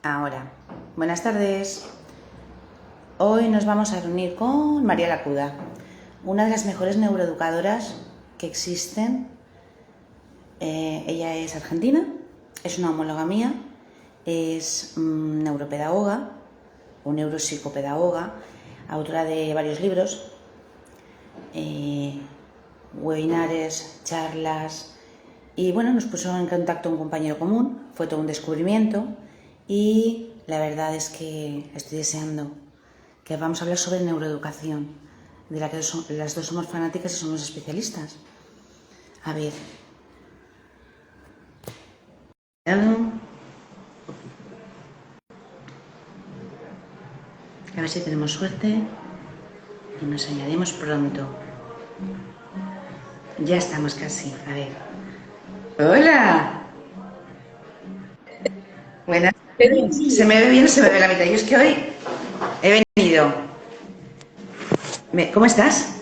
Ahora, buenas tardes. Hoy nos vamos a reunir con María Lacuda, una de las mejores neuroeducadoras que existen. Ella es argentina, es una homóloga mía, es neuropedagoga o neuropsicopedagoga, autora de varios libros, webinares, charlas, y bueno, nos puso en contacto un compañero común, fue todo un descubrimiento y la verdad es que estoy deseando que vamos a hablar sobre neuroeducación, de la que las dos somos fanáticas y somos especialistas. A ver. A ver si tenemos suerte y nos añadimos pronto. Ya estamos casi. A ver. ¡Hola! Buenas tardes. ¿Se me ve bien o se me ve la mitad? Yo es que hoy he venido. ¿Cómo estás?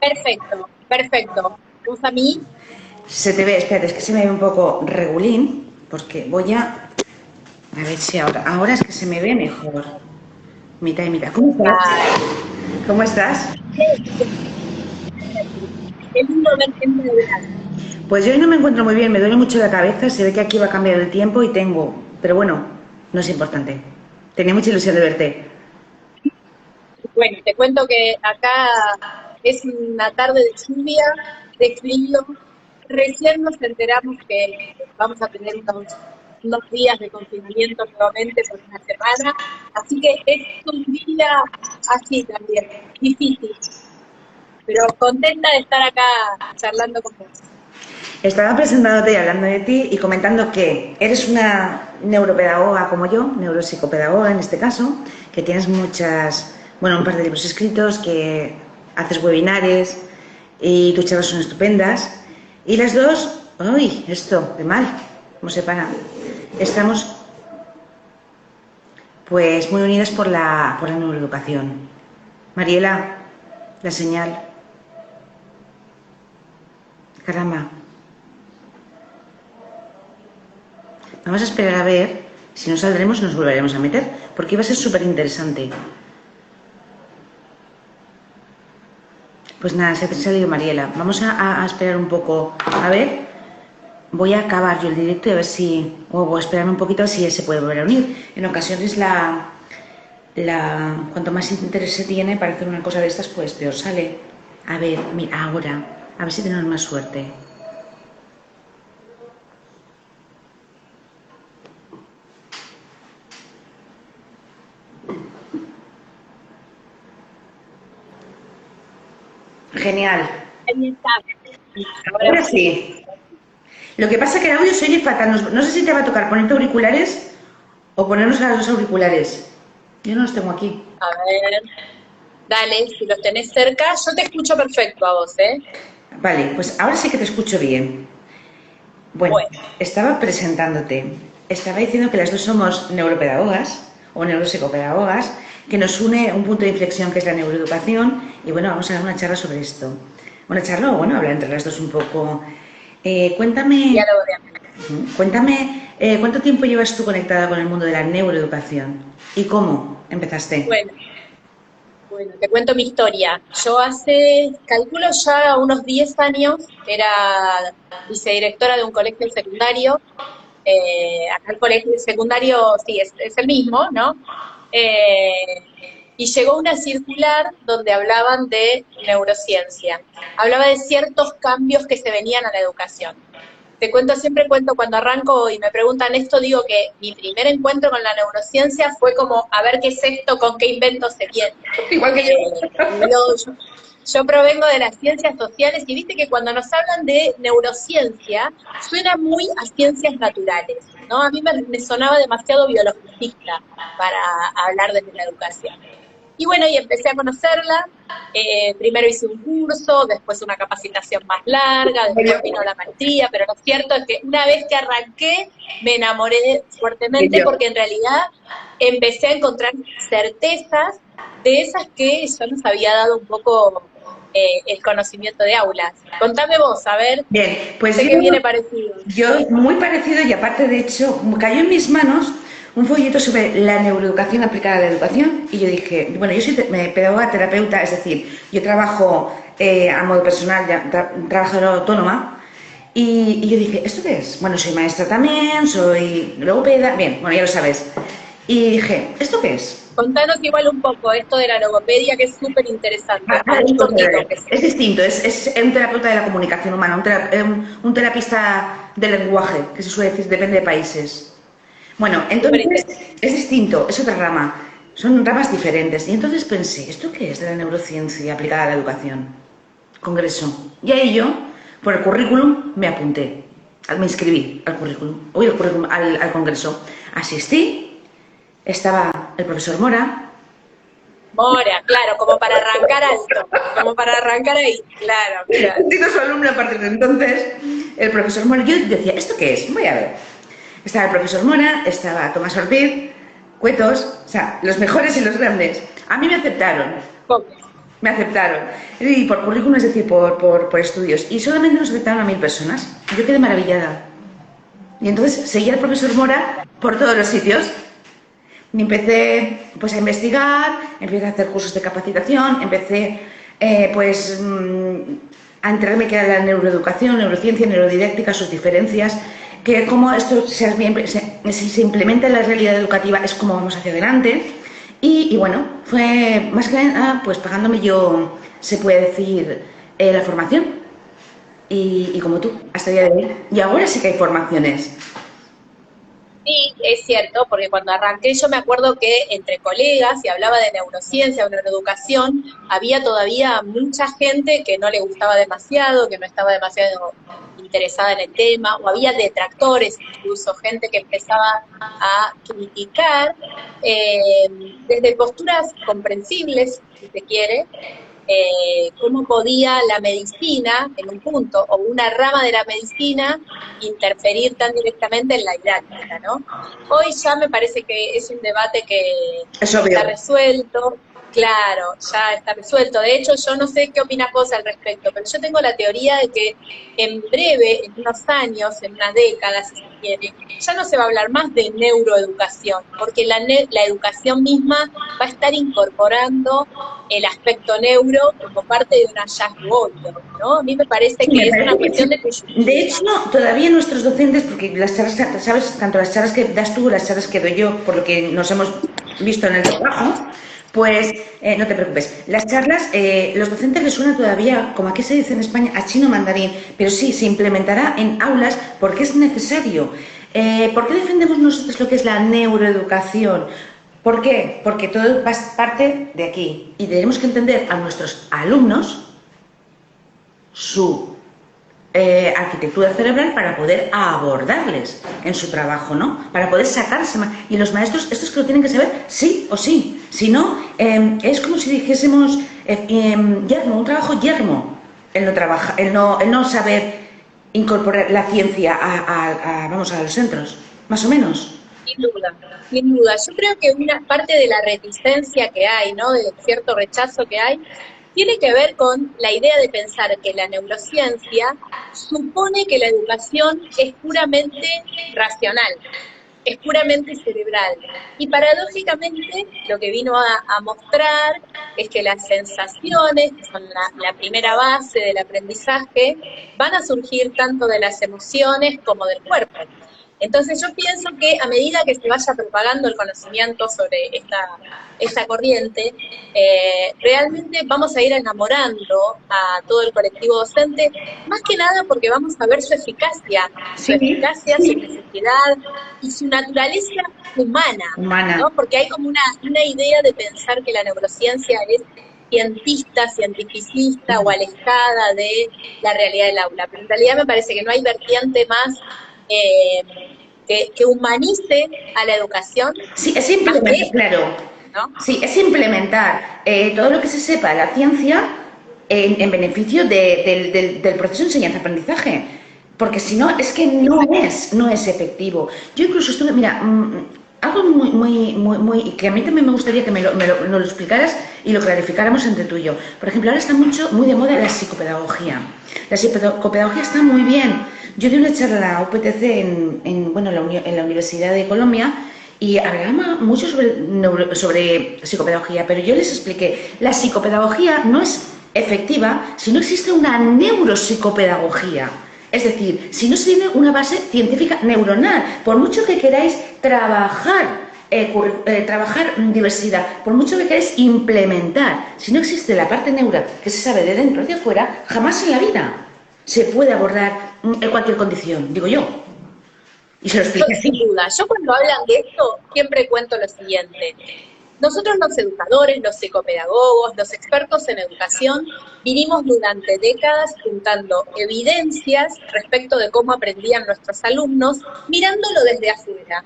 Perfecto, perfecto. ¿Vos a mí? Se te ve, espérate, es que se me ve un poco regulín, porque voy a ver si ahora es que se me ve mejor. Mitad y mitad. ¿Cómo estás? ¿Cómo estás? Qué lindo ver gente de verdad. Pues yo hoy no me encuentro muy bien, me duele mucho la cabeza, se ve que aquí va a cambiar el tiempo y tengo, pero bueno, no es importante. Tenía mucha ilusión de verte. Bueno, te cuento que acá es una tarde de lluvia, de frío. Recién nos enteramos que vamos a tener unos días de confinamiento nuevamente por una semana. Así que es un día así también, difícil. Pero contenta de estar acá charlando con vos. Estaba presentándote y hablando de ti y comentando que eres una neuropedagoga como yo, neuropsicopedagoga en este caso, que tienes un par de libros escritos, que haces webinares y tus charlas son estupendas. Y las dos, ¡ay! Esto, de mal, ¿cómo se para? Estamos pues muy unidas por la neuroeducación. Mariela, la señal. Caramba. Vamos a esperar a ver si no saldremos y nos volveremos a meter, porque iba a ser súper interesante. Pues nada, se ha salido Mariela. Vamos a esperar un poco. A ver, voy a acabar yo el directo y a ver si... O voy a esperar un poquito a ver si él se puede volver a unir. En ocasiones cuanto más interés se tiene para hacer una cosa de estas, pues peor sale. A ver, mira, ahora. A ver si tenemos más suerte. Genial. Ahí está. Ahora sí. Lo que pasa es que el audio se oye fatal. No sé si te va a tocar ponerte auriculares o ponernos a los auriculares. Yo no los tengo aquí. A ver, dale, si los tenés cerca, yo te escucho perfecto a vos, ¿eh? Vale, pues ahora sí que te escucho bien. Bueno, estaba presentándote. Estaba diciendo que las dos somos neuropedagogas o neuropsicopedagogas, que nos une un punto de inflexión que es la neuroeducación. Y bueno, vamos a dar una charla sobre esto. Una charla o bueno, hablar entre las dos un poco. Cuéntame, ¿cuánto tiempo llevas tú conectada con el mundo de la neuroeducación? ¿Y cómo empezaste? Bueno, te cuento mi historia. Yo calculo ya unos 10 años, era vicedirectora de un colegio secundario. Acá el colegio secundario, sí, es el mismo, ¿no? Y llegó una circular donde hablaban de neurociencia. Hablaba de ciertos cambios que se venían a la educación. Siempre cuento cuando arranco y me preguntan esto, digo que mi primer encuentro con la neurociencia fue como, a ver qué es esto, con qué invento se viene. Igual que yo. Yo provengo de las ciencias sociales y viste que cuando nos hablan de neurociencia, suena muy a ciencias naturales, ¿no? A mí me sonaba demasiado biologicista para hablar de la educación. Y bueno, y empecé a conocerla. Primero hice un curso, después una capacitación más larga, después vino la maestría, pero lo cierto es que una vez que arranqué me enamoré fuertemente porque en realidad empecé a encontrar certezas de esas que yo nos había dado un poco el conocimiento de aulas. Contame vos, a ver, bien, pues sé que viene parecido. Yo muy parecido y aparte de hecho cayó en mis manos un folleto sobre la neuroeducación aplicada a la educación y yo dije, bueno, yo soy pedagoga terapeuta, es decir, yo trabajo a modo personal, trabajadora autónoma y yo dije, ¿esto qué es? Bueno, soy maestra también, soy logopeda, bien, bueno, ya lo sabes. Y dije, ¿esto qué es? Contanos igual un poco esto de la logopedia, que es súper interesante. Es distinto, es un terapeuta de la comunicación humana, un terapista del lenguaje, que se suele decir, depende de países. Bueno, entonces es distinto, es otra rama, son ramas diferentes. Y entonces pensé, ¿esto qué es de la neurociencia aplicada a la educación? Congreso. Y a ello, por el currículum, me apunté, me inscribí al currículum, al congreso. Asistí, estaba el profesor Mora. Mora, claro, como para arrancar alto, como para arrancar ahí, claro. He sido su alumna a partir de entonces, el profesor Mora. Yo decía, ¿esto qué es? Voy a ver. Estaba el profesor Mora, estaba Tomás Ortiz, Cuetos, o sea, los mejores y los grandes. A mí me aceptaron. ¿Cómo? Me aceptaron. Y por currículum, es decir, por estudios. Y solamente nos aceptaron a 1000 personas. Yo quedé maravillada. Y entonces seguía el profesor Mora por todos los sitios. Y empecé pues a investigar, empecé a hacer cursos de capacitación, empecé a enterarme qué era la neuroeducación, neurociencia, neurodidáctica, sus diferencias, que cómo esto se implementa en la realidad educativa es como vamos hacia adelante. Y bueno, fue más que nada pues pagándome yo, se puede decir, la formación. Y como tú, hasta el día de hoy. Y ahora sí que hay formaciones. Sí, es cierto, porque cuando arranqué yo me acuerdo que entre colegas, y hablaba de neurociencia o neuroeducación, había todavía mucha gente que no le gustaba demasiado, que no estaba demasiado interesada en el tema, o había detractores, incluso gente que empezaba a criticar desde posturas comprensibles, si se quiere, cómo podía la medicina, en un punto, o una rama de la medicina, interferir tan directamente en la didáctica, ¿no? Hoy ya me parece que es un debate que está resuelto, claro, ya está resuelto. De hecho, yo no sé qué opinas vos al respecto, pero yo tengo la teoría de que en breve, en unos años, en unas décadas, si se quiere, ya no se va a hablar más de neuroeducación, porque la educación misma va a estar incorporando el aspecto neuro como parte de un hallazgo obvio, ¿no? A mí me parece que es una cuestión de coyuntura. De hecho, todavía nuestros docentes, porque las charlas, sabes, tanto las charlas que das tú, las charlas que doy yo, por lo que nos hemos visto en el trabajo, pues no te preocupes. Las charlas, los docentes les suena todavía, como aquí se dice en España, a chino mandarín, pero sí, se implementará en aulas porque es necesario. ¿Por qué defendemos nosotros lo que es la neuroeducación? ¿Por qué? Porque todo parte de aquí y tenemos que entender a nuestros alumnos su arquitectura cerebral para poder abordarles en su trabajo, ¿no? Para poder sacarse más. Y los maestros, estos que lo tienen que saber sí o sí. Si no, es como si dijésemos yermo, un trabajo yermo. El no saber incorporar la ciencia a los centros, más o menos. Sin duda, sin duda. Yo creo que una parte de la reticencia que hay, ¿no? De cierto rechazo que hay, tiene que ver con la idea de pensar que la neurociencia supone que la educación es puramente racional, es puramente cerebral. Y paradójicamente lo que vino a mostrar es que las sensaciones, que son la primera base del aprendizaje, van a surgir tanto de las emociones como del cuerpo. Entonces yo pienso que a medida que se vaya propagando el conocimiento sobre esta corriente, realmente vamos a ir enamorando a todo el colectivo docente, más que nada porque vamos a ver su eficacia, su necesidad y su naturaleza humana. ¿No? Porque hay como una idea de pensar que la neurociencia es cientificista o alejada de la realidad del aula, pero en realidad me parece que no hay vertiente más que humanice a la educación. Sí, es implementar, claro. ¿No? Sí, es implementar todo lo que se sepa de la ciencia en beneficio del proceso de enseñanza-aprendizaje. Porque si no, es que no es efectivo. Yo incluso estuve, mira, algo muy que a mí también me gustaría que me lo explicaras y lo clarificáramos entre tú y yo. Por ejemplo, ahora está muy de moda la psicopedagogía. La psicopedagogía está muy bien. Yo di una charla a UPTC en la Universidad de Colombia y hablaba mucho sobre psicopedagogía, pero yo les expliqué, la psicopedagogía no es efectiva si no existe una neuropsicopedagogía. Es decir, si no se tiene una base científica neuronal, por mucho que queráis trabajar diversidad, por mucho que queráis implementar, si no existe la parte neura que se sabe de dentro hacia afuera, jamás en la vida se puede abordar cualquier condición, digo yo. Y se lo expliqué así. Sin duda, yo cuando hablan de esto siempre cuento lo siguiente. Nosotros los educadores, los psicopedagogos, los expertos en educación, vinimos durante décadas juntando evidencias respecto de cómo aprendían nuestros alumnos, mirándolo desde afuera,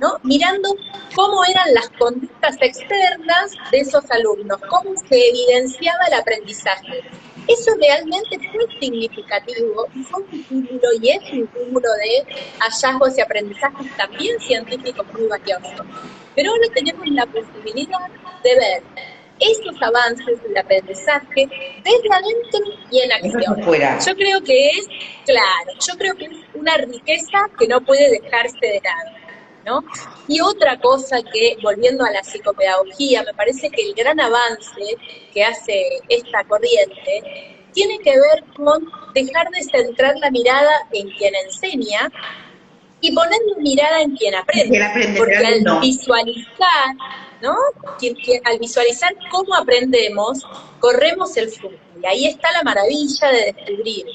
¿no? Mirando cómo eran las conductas externas de esos alumnos, cómo se evidenciaba el aprendizaje. Eso realmente fue significativo y fue un cúmulo y es un cúmulo de hallazgos y aprendizajes también científicos muy valiosos. Pero ahora tenemos la posibilidad de ver esos avances del aprendizaje desde adentro y en acción. Yo creo que es, claro, yo creo que es una riqueza que no puede dejarse de lado, ¿no? Y otra cosa que, volviendo a la psicopedagogía, me parece que el gran avance que hace esta corriente tiene que ver con dejar de centrar la mirada en quien enseña y poner la mirada en quien aprende. Porque al visualizar, ¿no? Al visualizar cómo aprendemos, corremos el flujo. Y ahí está la maravilla de descubrir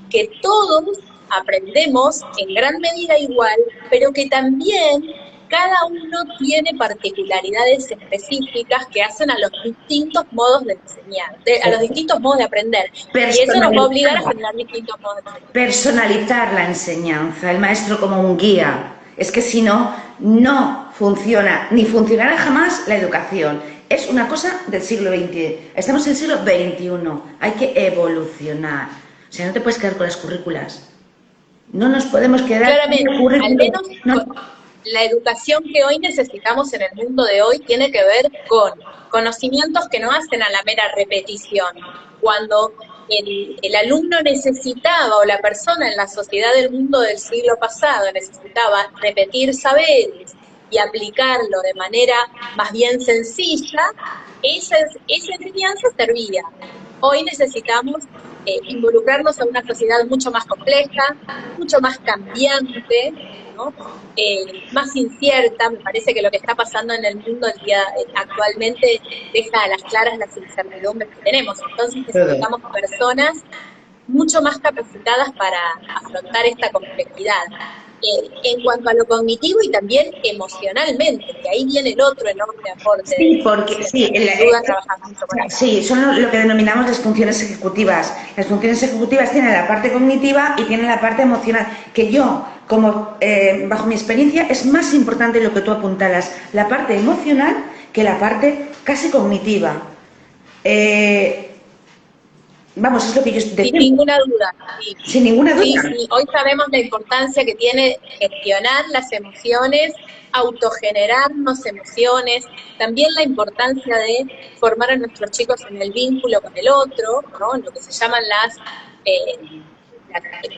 que todos aprendemos en gran medida igual, pero que también cada uno tiene particularidades específicas que hacen a los distintos modos de enseñar, a los distintos modos de aprender. Y eso nos va a obligar a generar distintos modos de enseñar. Personalizar la enseñanza, el maestro como un guía. Es que si no, no funciona, ni funcionará jamás la educación. Es una cosa del siglo XX. Estamos en el siglo XXI. Hay que evolucionar. O sea, no te puedes quedar con las currículas. No nos podemos quedar claramente, al menos la educación que hoy necesitamos en el mundo de hoy tiene que ver con conocimientos que no hacen a la mera repetición. Cuando el alumno necesitaba, o la persona en la sociedad del mundo del siglo pasado necesitaba repetir saberes y aplicarlo de manera más bien sencilla, esa enseñanza servía. Hoy necesitamos involucrarnos en una sociedad mucho más compleja, mucho más cambiante, ¿no? Más incierta. Me parece que lo que está pasando en el mundo actualmente deja a las claras las incertidumbres que tenemos. Entonces necesitamos personas mucho más capacitadas para afrontar esta complejidad. En cuanto a lo cognitivo y también emocionalmente, que ahí viene el otro enorme aporte. Sí, porque son lo que denominamos las funciones ejecutivas. Las funciones ejecutivas tienen la parte cognitiva y tienen la parte emocional, que yo, como bajo mi experiencia, es más importante lo que tú apuntalas, la parte emocional que la parte casi cognitiva. Vamos, es lo que yo estoy diciendo. Sin ninguna duda. Sí. Sin ninguna duda. Sí. Hoy sabemos la importancia que tiene gestionar las emociones, autogenerarnos emociones, también la importancia de formar a nuestros chicos en el vínculo con el otro, ¿no? Lo que se llaman las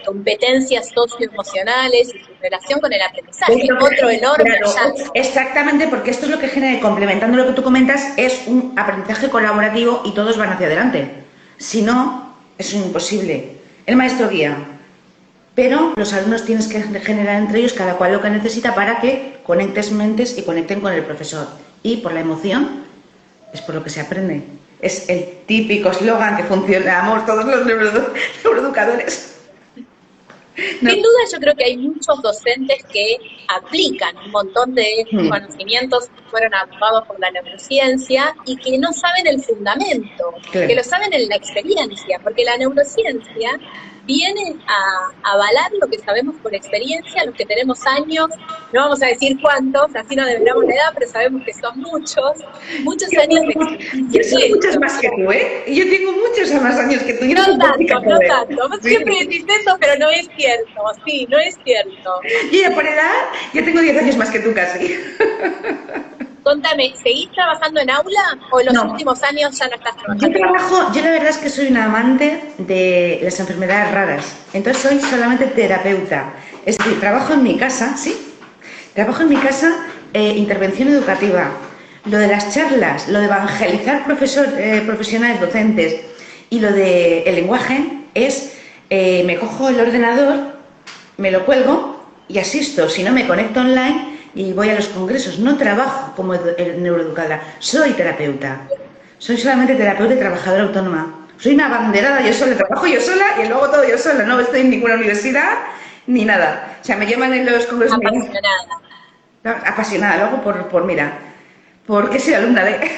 competencias socioemocionales y su relación con el aprendizaje, otro enorme hallazgo. Exactamente, porque esto es lo que genera, complementando lo que tú comentas, es un aprendizaje colaborativo y todos van hacia adelante. Si no, es imposible. El maestro guía, pero los alumnos tienes que generar entre ellos cada cual lo que necesita para que conectes mentes y conecten con el profesor. Y por la emoción es por lo que se aprende. Es el típico eslogan que funcionamos todos los neuroeducadores. No. Sin duda yo creo que hay muchos docentes que aplican un montón de conocimientos que fueron adoptados por la neurociencia y que no saben el fundamento, que lo saben en la experiencia, porque la neurociencia viene a avalar lo que sabemos por experiencia, los que tenemos años, no vamos a decir cuántos, así no develamos la edad, pero sabemos que son muchos años de experiencia. Yo soy muchos más que tú, ¿eh? Yo tengo muchos más años que tú. No tanto. Vos siempre decís eso, pero no es cierto, sí, no es cierto. Y por edad, yo tengo 10 años más que tú casi. Contame, ¿seguís trabajando en aula o en los últimos años ya no estás trabajando? Yo la verdad es que soy una amante de las enfermedades raras, entonces soy solamente terapeuta. Es decir, trabajo en mi casa, ¿sí? Trabajo en mi casa intervención educativa, lo de las charlas, lo de evangelizar profesionales, docentes y lo del lenguaje es, me cojo el ordenador, me lo cuelgo y asisto. Si no, me conecto online y voy a los congresos. No trabajo como neuroeducadora, soy terapeuta. Soy solamente terapeuta y trabajadora autónoma. Soy una abanderada yo sola, trabajo yo sola y lo hago todo yo sola. No estoy en ninguna universidad ni nada. O sea, me llaman en los congresos. Apasionada, lo hago mira, porque soy alumna de...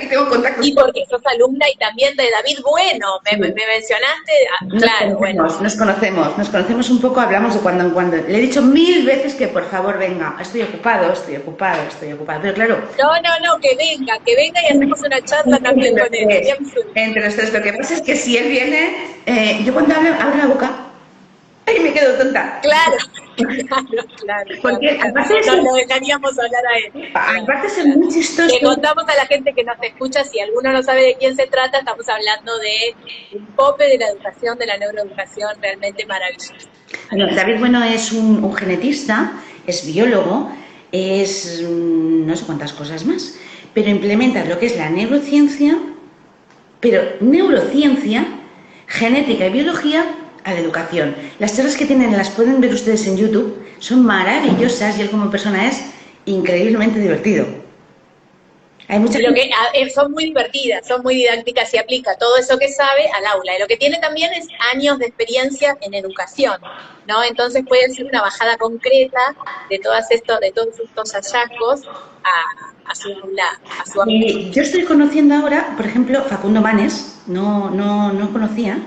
y tengo contactos. Y porque sos alumna y también de David Bueno, me mencionaste, claro, bueno. Nos conocemos un poco, hablamos de cuando en cuando. Le he dicho 1000 veces que por favor venga, estoy ocupado, pero claro... No, que venga y hacemos una charla también con él. Entre los tres, lo que pasa es que si él viene, yo cuando abro la boca, ¡ay, me quedo tonta! Claro. Porque aparte no lo dejaríamos hablar a él. Aparte es muy chistoso. Le contamos a la gente que nos escucha, si alguno no sabe de quién se trata, estamos hablando de un pope de la educación, de la neuroeducación, realmente maravilloso. Bueno, David Bueno es un genetista, es biólogo, es no sé cuántas cosas más, pero implementa lo que es la neurociencia, genética y biología a la educación. Las charlas que tienen las pueden ver ustedes en YouTube, son maravillosas y él como persona es increíblemente divertido. Hay muchas son muy divertidas, son muy didácticas y aplica todo eso que sabe al aula. Y lo que tiene también es años de experiencia en educación, ¿no? Entonces puede ser una bajada concreta de todos estos hallazgos a su aula. Yo estoy conociendo ahora, por ejemplo, Facundo Manes, no conocía.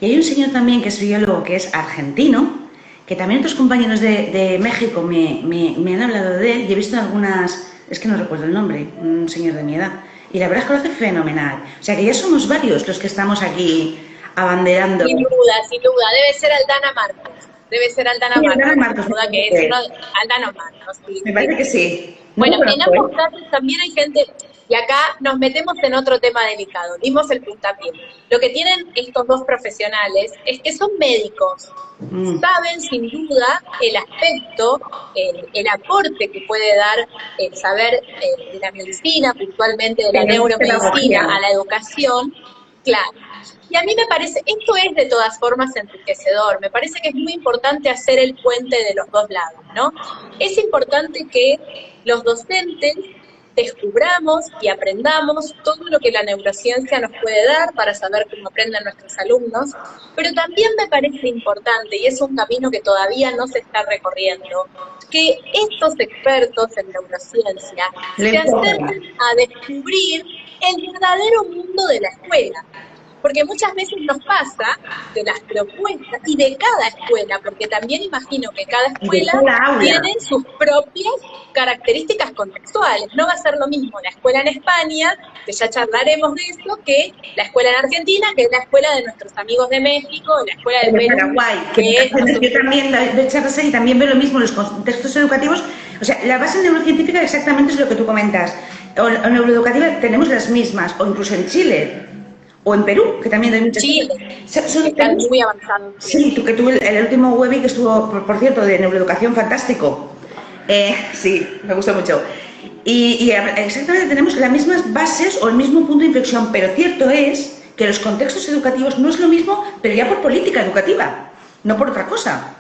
Y hay un señor también que es biólogo, que es argentino, que también otros compañeros de México me han hablado de él y he visto algunas, es que no recuerdo el nombre, un señor de mi edad, y la verdad es que lo hace fenomenal. O sea que ya somos varios los que estamos aquí abanderando. Sin duda, debe ser Aldana Marcos. Aldana Marcos. Sí, me parece que sí. Bueno, en ambos casos también hay gente, y acá nos metemos en otro tema delicado, dimos el puntapié. Lo que tienen estos dos profesionales es que son médicos, saben sin duda el aspecto, el aporte que puede dar el saber de la medicina, puntualmente de la neuromedicina a la educación, claro. Y a mí me parece, esto es de todas formas enriquecedor, me parece que es muy importante hacer el puente de los dos lados, ¿no? Es importante que los docentes descubramos y aprendamos todo lo que la neurociencia nos puede dar para saber cómo aprenden nuestros alumnos, pero también me parece importante, y es un camino que todavía no se está recorriendo, que estos expertos en neurociencia se acerquen a descubrir el verdadero mundo de la escuela. Porque muchas veces nos pasa de las propuestas y de cada escuela, porque también imagino que cada escuela tiene sus propias características contextuales. No va a ser lo mismo la escuela en España, que ya charlaremos de eso, que la escuela en Argentina, que es la escuela de nuestros amigos de México, la escuela de Perú. Paraguay, yo también doy charlas y también veo lo mismo en los contextos educativos. O sea, la base neurocientífica exactamente es lo que tú comentas. O neuroeducativa tenemos las mismas, o incluso en Chile. O en Perú, que también hay muchas. Chile, están muy avanzados. Sí, que tuve el último webinar que estuvo, por cierto, de neuroeducación fantástico. Sí, me gustó mucho. Y exactamente tenemos las mismas bases o el mismo punto de inflexión, pero cierto es que los contextos educativos no es lo mismo, pero ya por política educativa, no por otra cosa.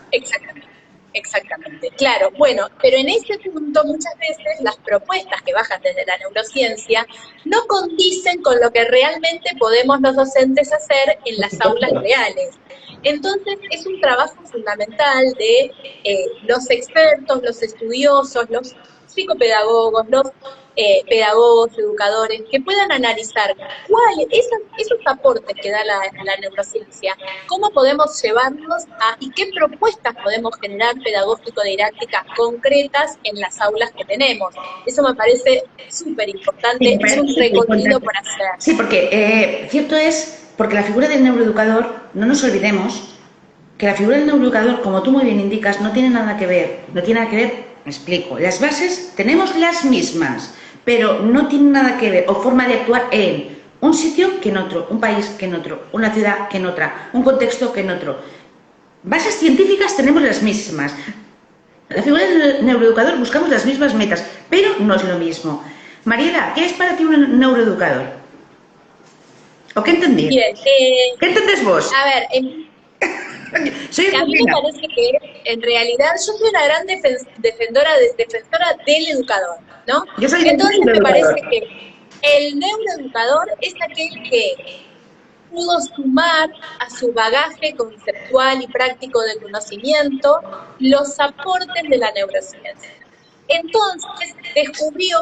Exactamente, claro. Bueno, pero en ese punto muchas veces las propuestas que bajan desde la neurociencia no condicen con lo que realmente podemos los docentes hacer en las aulas reales. Entonces es un trabajo fundamental de los expertos, los estudiosos, los psicopedagogos, los pedagogos, educadores, que puedan analizar esos aportes que da la neurociencia, cómo podemos llevarlos y qué propuestas podemos generar pedagógico-didácticas concretas en las aulas que tenemos. Eso me parece súper importante, es un recorrido por hacer. Sí, porque cierto es, porque la figura del neuroeducador, no nos olvidemos que la figura del neuroeducador, como tú muy bien indicas, no tiene nada que ver, me explico, las bases tenemos las mismas, pero no tiene nada que ver, o forma de actuar en un sitio que en otro, un país que en otro, una ciudad que en otra, un contexto que en otro. Bases científicas tenemos las mismas. la figura del neuroeducador buscamos las mismas metas, pero no es lo mismo. Mariela, ¿qué es para ti un neuroeducador? ¿O qué entendí? Bien, ¿Qué entendés vos? a ver, Soy a mí me argentina. parece que en realidad yo soy una gran defensora del educador, ¿no? Yo soy del Entonces me neuroeducador. parece que el neuroeducador es aquel que pudo sumar a su bagaje conceptual y práctico de conocimiento los aportes de la neurociencia. Entonces descubrió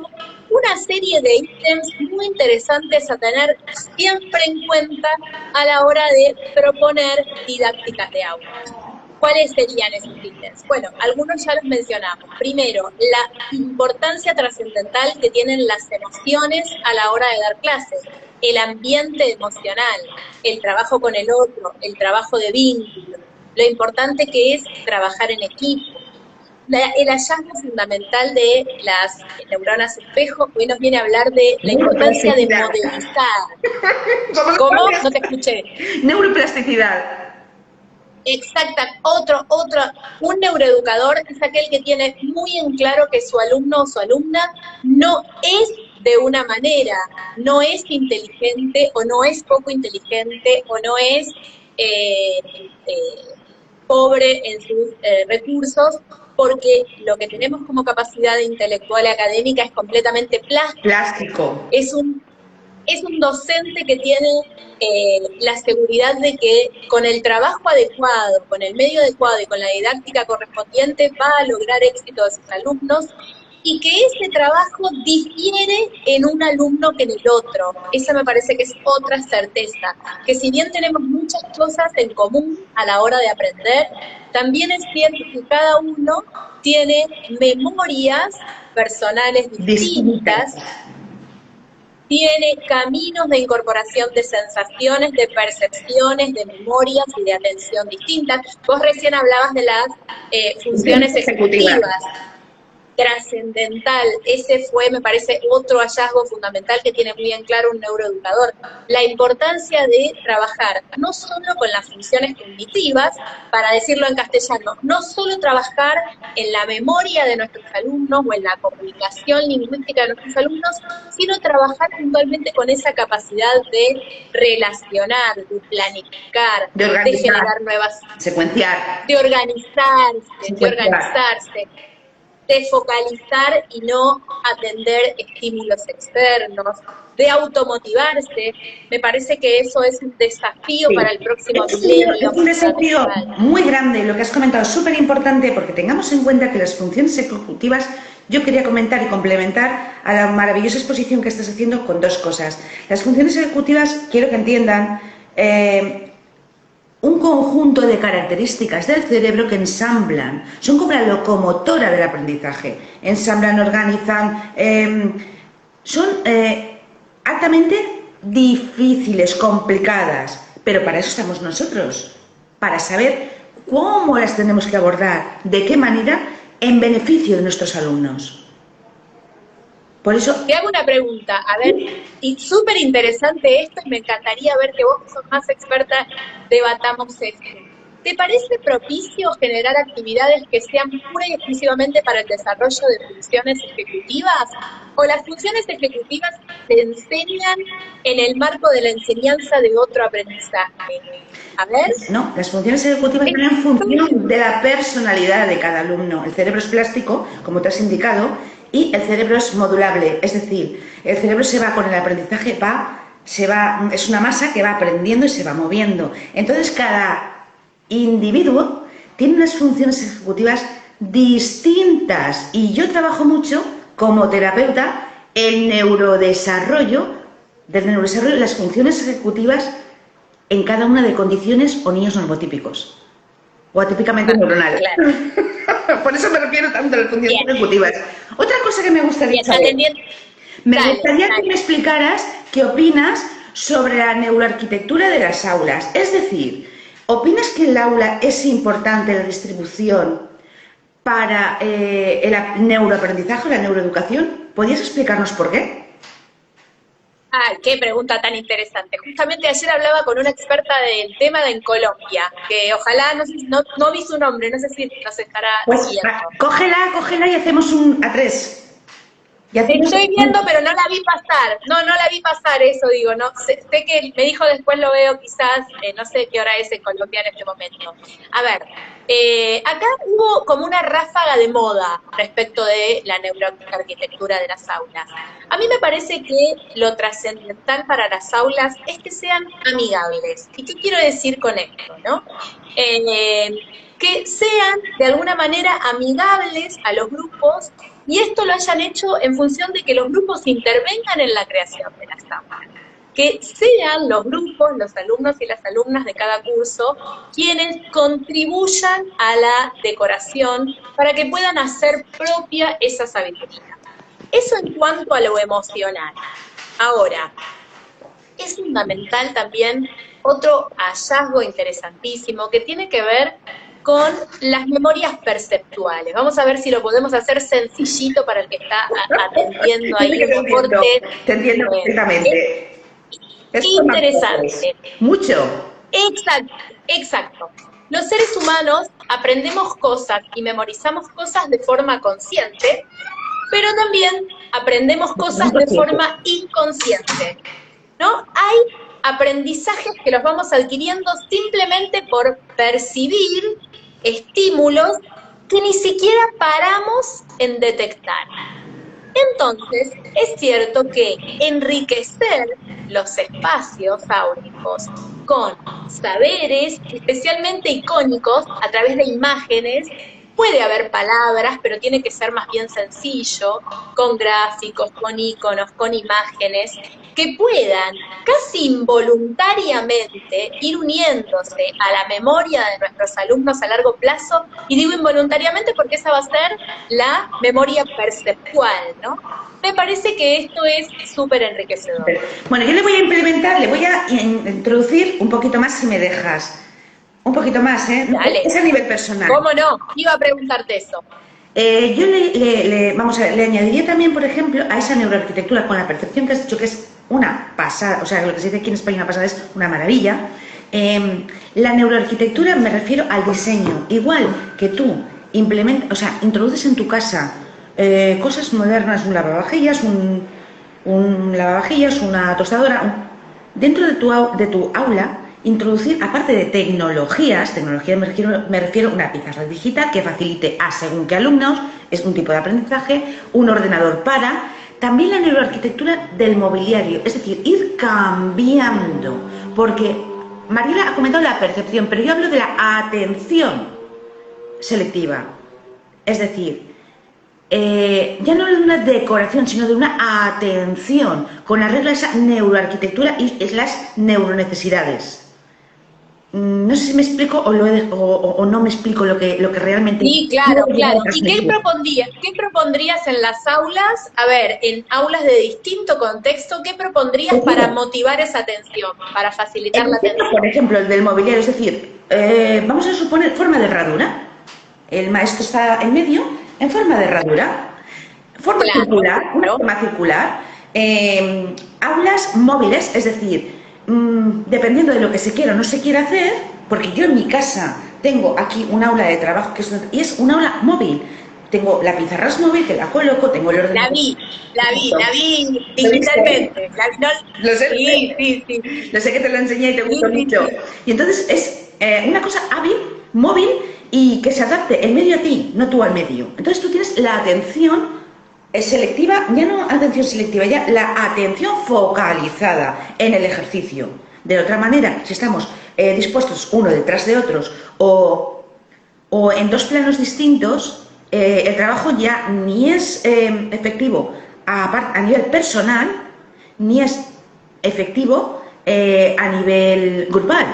una serie de ítems muy interesantes a tener siempre en cuenta a la hora de proponer didácticas de aula. ¿Cuáles serían esos ítems? Bueno, algunos ya los mencionamos. Primero, la importancia trascendental que tienen las emociones a la hora de dar clases, el ambiente emocional, el trabajo con el otro, el trabajo de vínculo, lo importante que es trabajar en equipo. El hallazgo fundamental de las neuronas espejo, hoy nos viene a hablar de la importancia de modelizar. ¿Cómo? No te escuché. Neuroplasticidad. Exacta, un neuroeducador es aquel que tiene muy en claro que su alumno o su alumna no es de una manera, no es inteligente o no es poco inteligente o no es pobre en sus recursos, porque lo que tenemos como capacidad intelectual y académica es completamente Plástico. es un docente que tiene la seguridad de que con el trabajo adecuado, con el medio adecuado y con la didáctica correspondiente va a lograr éxito de sus alumnos y que ese trabajo difiere en un alumno que en el otro. Esa me parece que es otra certeza, que si bien tenemos muchas cosas en común a la hora de aprender, también es cierto que cada uno tiene memorias personales distintas, tiene caminos de incorporación de sensaciones, de percepciones, de memorias y de atención distintas. Vos recién hablabas de las funciones ejecutivas. Trascendental, ese fue, me parece, otro hallazgo fundamental que tiene muy bien claro un neuroeducador, la importancia de trabajar no solo con las funciones cognitivas, para decirlo en castellano, no solo trabajar en la memoria de nuestros alumnos o en la comunicación lingüística de nuestros alumnos, sino trabajar puntualmente con esa capacidad de relacionar, de planificar, de generar nuevas... Secuenciar. De organizarse, de focalizar y no atender estímulos externos, de automotivarse. Me parece que eso es un desafío para el próximo milenio. Es un desafío muy grande, lo que has comentado, súper importante, porque tengamos en cuenta que las funciones ejecutivas, yo quería comentar y complementar a la maravillosa exposición que estás haciendo con dos cosas. Las funciones ejecutivas, quiero que entiendan, un conjunto de características del cerebro que ensamblan, son como la locomotora del aprendizaje, ensamblan, organizan, son altamente difíciles, complicadas, pero para eso estamos nosotros, para saber cómo las tenemos que abordar, de qué manera, en beneficio de nuestros alumnos. Por eso... Te hago una pregunta, a ver, y súper interesante esto, y me encantaría ver que vos que sos más experta debatamos esto. ¿Te parece propicio generar actividades que sean pura y exclusivamente para el desarrollo de funciones ejecutivas? ¿O las funciones ejecutivas se enseñan en el marco de la enseñanza de otro aprendizaje? A ver. No, las funciones ejecutivas van en función de la personalidad de cada alumno. El cerebro es plástico, como te has indicado, y el cerebro es modulable, es decir, el cerebro se va con el aprendizaje, es una masa que va aprendiendo y se va moviendo. Entonces cada individuo tiene unas funciones ejecutivas distintas y yo trabajo mucho como terapeuta el neurodesarrollo de las funciones ejecutivas en cada una de condiciones o niños normotípicos o atípicamente neuronal. Claro. Por eso me refiero tanto a las funciones ejecutivas. Otra cosa que me gustaría saber, que me explicaras qué opinas sobre la neuroarquitectura de las aulas. Es decir, ¿opinas que el aula es importante la distribución para el neuroaprendizaje o la neuroeducación? ¿Podrías explicarnos por qué? Ah, qué pregunta tan interesante. Justamente ayer hablaba con una experta del tema en Colombia, que ojalá, no sé, no vi su nombre, no sé si nos estará Pues siguiendo. cógela y hacemos un a tres. Y hacemos Estoy viendo, pero no la vi pasar. No, no la vi pasar, eso digo, no. Sé que me dijo después lo veo quizás, no sé qué hora es en Colombia en este momento. A ver, acá hubo como una ráfaga de moda respecto de la neuroarquitectura de las aulas. A mí me parece que lo trascendental para las aulas es que sean amigables. ¿Y qué quiero decir con esto, no? Que sean de alguna manera amigables a los grupos y esto lo hayan hecho en función de que los grupos intervengan en la creación de las aulas. Que sean los grupos, los alumnos y las alumnas de cada curso, quienes contribuyan a la decoración para que puedan hacer propia esa sabiduría. Eso en cuanto a lo emocional. Ahora, es fundamental también otro hallazgo interesantísimo que tiene que ver con las memorias perceptuales. Vamos a ver si lo podemos hacer sencillito para el que está atendiendo ahí un aporte. Te entiendo Es perfectamente. Es interesante. mucho. Exacto, exacto. Los seres humanos aprendemos cosas y memorizamos cosas de forma consciente, pero también aprendemos cosas de forma inconsciente, ¿no? Hay aprendizajes que los vamos adquiriendo simplemente por percibir estímulos que ni siquiera paramos en detectar. Entonces, es cierto que enriquecer los espacios áuricos con saberes especialmente icónicos a través de imágenes, puede haber palabras, pero tiene que ser más bien sencillo, con gráficos, con iconos, con imágenes, que puedan casi involuntariamente ir uniéndose a la memoria de nuestros alumnos a largo plazo, y digo involuntariamente porque esa va a ser la memoria perceptual, ¿no? Me parece que esto es súper enriquecedor. Bueno, yo le voy a implementar, le voy a introducir un poquito más si me dejas. Un poquito más, ¿eh? Dale. Es a nivel personal. ¿Cómo no? Iba a preguntarte eso. Yo vamos a ver, le añadiría también, por ejemplo, a esa neuroarquitectura con la percepción que has dicho que es una pasada, o sea, lo que se dice aquí en España una pasada es una maravilla. La neuroarquitectura me refiero al diseño, igual que tú implementas, o sea, introduces en tu casa cosas modernas, un lavavajillas, una tostadora, dentro de tu aula. Introducir, aparte de tecnología me refiero a una pizarra digital que facilite a según qué alumnos, es un tipo de aprendizaje, un ordenador también la neuroarquitectura del mobiliario, es decir, ir cambiando, porque Mariela ha comentado la percepción, pero yo hablo de la atención selectiva, es decir, ya no de una decoración, sino de una atención, con la regla de esa neuroarquitectura y las neuronecesidades. No sé si me explico o no me explico lo que realmente... Sí, claro, claro. ¿Y qué propondrías en las aulas? A ver, en aulas de distinto contexto, ¿qué propondrías para motivar esa atención, para facilitar la atención? Por ejemplo, el del mobiliario, es decir, vamos a suponer forma de herradura. El maestro está en medio, en forma de herradura. Forma circular, una forma circular. Aulas móviles, es decir, dependiendo de lo que se quiera o no se quiera hacer, porque yo en mi casa tengo aquí un aula de trabajo y es un aula móvil. Tengo la pizarra móvil que la coloco, tengo el ordenador. La vi digitalmente. Lo sé, sí. Lo sé que te lo enseñé y te gustó mucho. Y entonces es una cosa hábil, móvil y que se adapte el medio a ti, no tú al medio. Entonces tú tienes la atención selectiva, ya no atención selectiva, ya la atención focalizada en el ejercicio. De otra manera, si estamos dispuestos uno detrás de otros o en dos planos distintos, el trabajo ya ni es efectivo a nivel personal, ni es efectivo a nivel grupal.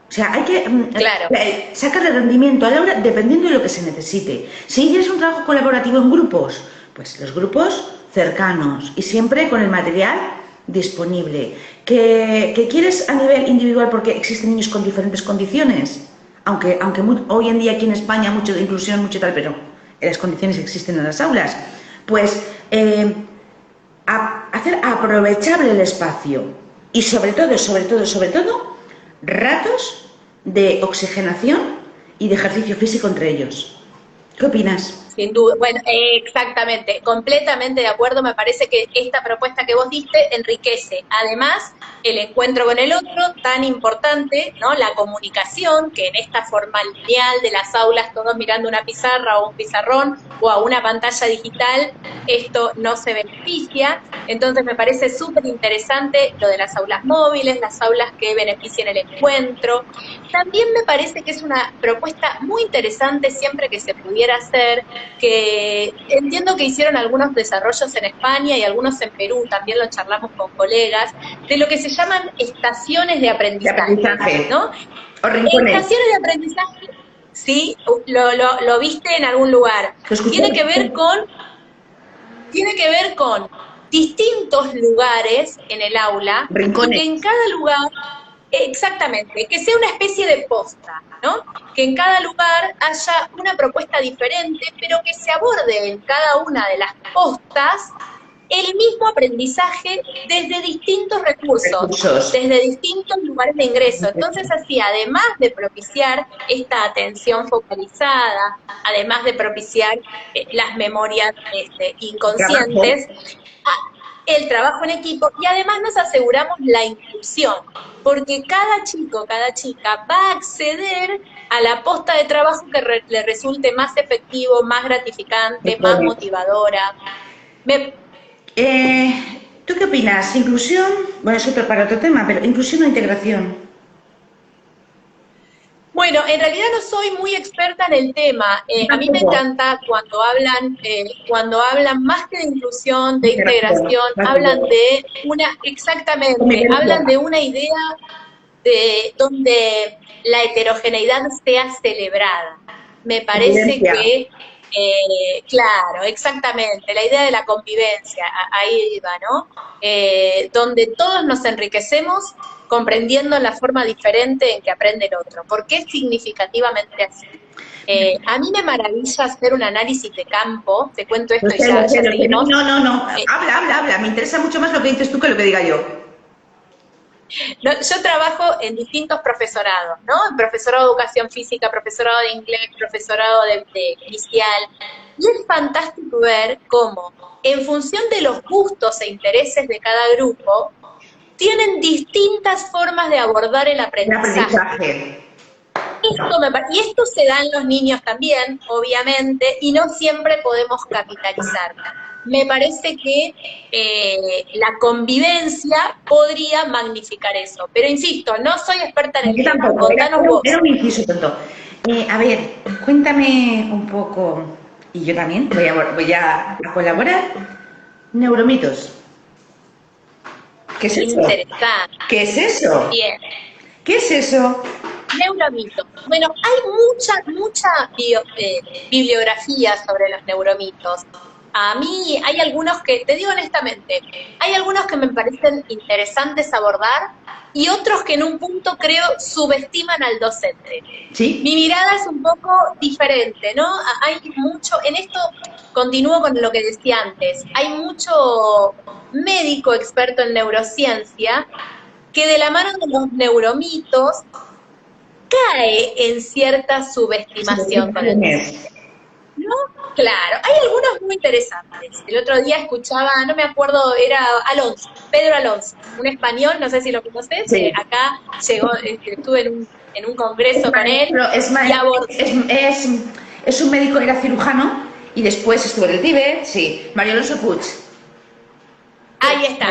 O sea, hay que sacar el rendimiento a la hora dependiendo de lo que se necesite. Si quieres un trabajo colaborativo en grupos, pues los grupos cercanos y siempre con el material disponible. ¿Que quieres a nivel individual porque existen niños con diferentes condiciones? Aunque hoy en día aquí en España mucho de inclusión, mucho tal, pero las condiciones existen en las aulas. Pues a hacer aprovechable el espacio y sobre todo, ratos de oxigenación y de ejercicio físico entre ellos. ¿Qué opinas? Sin duda, bueno, exactamente, completamente de acuerdo, me parece que esta propuesta que vos diste enriquece, además, el encuentro con el otro, tan importante, ¿no? La comunicación, que en esta forma lineal de las aulas, todos mirando una pizarra o un pizarrón o a una pantalla digital, esto no se beneficia, entonces me parece súper interesante lo de las aulas móviles, las aulas que beneficien el encuentro. También me parece que es una propuesta muy interesante siempre que se pudiera hacer, que entiendo que hicieron algunos desarrollos en España y algunos en Perú, también lo charlamos con colegas, de lo que se llaman estaciones de aprendizaje, ¿no? O rincones. Estaciones de aprendizaje, sí, lo viste en algún lugar. Tiene que ver con distintos lugares en el aula, rincones. Y que en cada lugar, exactamente, que sea una especie de posta, ¿no? Que en cada lugar haya una propuesta diferente, pero que se aborde en cada una de las postas el mismo aprendizaje desde distintos recursos, desde distintos lugares de ingreso. Entonces, así, además de propiciar esta atención focalizada, además de propiciar las memorias inconscientes, el trabajo en equipo, y además nos aseguramos la inclusión, porque cada chico, cada chica va a acceder a la posta de trabajo que le resulte más efectivo, más gratificante, más motivadora. ¿Tú qué opinas? ¿Inclusión? Bueno, eso para otro tema, pero ¿inclusión o integración? Bueno, en realidad no soy muy experta en el tema. A mí me encanta cuando hablan más que de inclusión, de integración, hablan de hablan de una idea de donde la heterogeneidad sea celebrada. Me parece que claro, exactamente, la idea de la convivencia, ahí va, ¿no? Donde todos nos enriquecemos comprendiendo la forma diferente en que aprende el otro, porque es significativamente así. A mí me maravilla hacer un análisis de campo, te cuento esto y ya seguimos. No, habla, me interesa mucho más lo que dices tú que lo que diga yo. No, yo trabajo en distintos profesorados, ¿no? Profesorado de educación física, profesorado de inglés, profesorado de inicial. Y es fantástico ver cómo, en función de los gustos e intereses de cada grupo, tienen distintas formas de abordar el aprendizaje. Y esto se da en los niños también, obviamente, y no siempre podemos capitalizarla. Me parece que la convivencia podría magnificar eso. Pero insisto, no soy experta en el tema. Contanos vos. Era un inciso tonto. A ver, cuéntame un poco, y yo también voy a colaborar. Neuromitos. ¿Qué es eso? Interesante. ¿Qué es eso? Bien. ¿Qué es eso? Neuromitos. Bueno, hay mucha bibliografía sobre los neuromitos. A mí hay algunos que, te digo honestamente, hay algunos que me parecen interesantes abordar y otros que en un punto creo subestiman al docente. ¿Sí? Mi mirada es un poco diferente, ¿no? Hay mucho, en esto continúo con lo que decía antes, hay mucho médico experto en neurociencia que de la mano de los neuromitos cae en cierta subestimación con el docente. ¿No? Claro, hay algunos muy interesantes. El otro día escuchaba, no me acuerdo, era Pedro Alonso, un español, no sé si lo conoces, sí. Acá llegó, estuve en un congreso con él. Es un médico, era cirujano, y después estuvo en el Tíbet, sí, Mario Alonso Puig. Ahí está.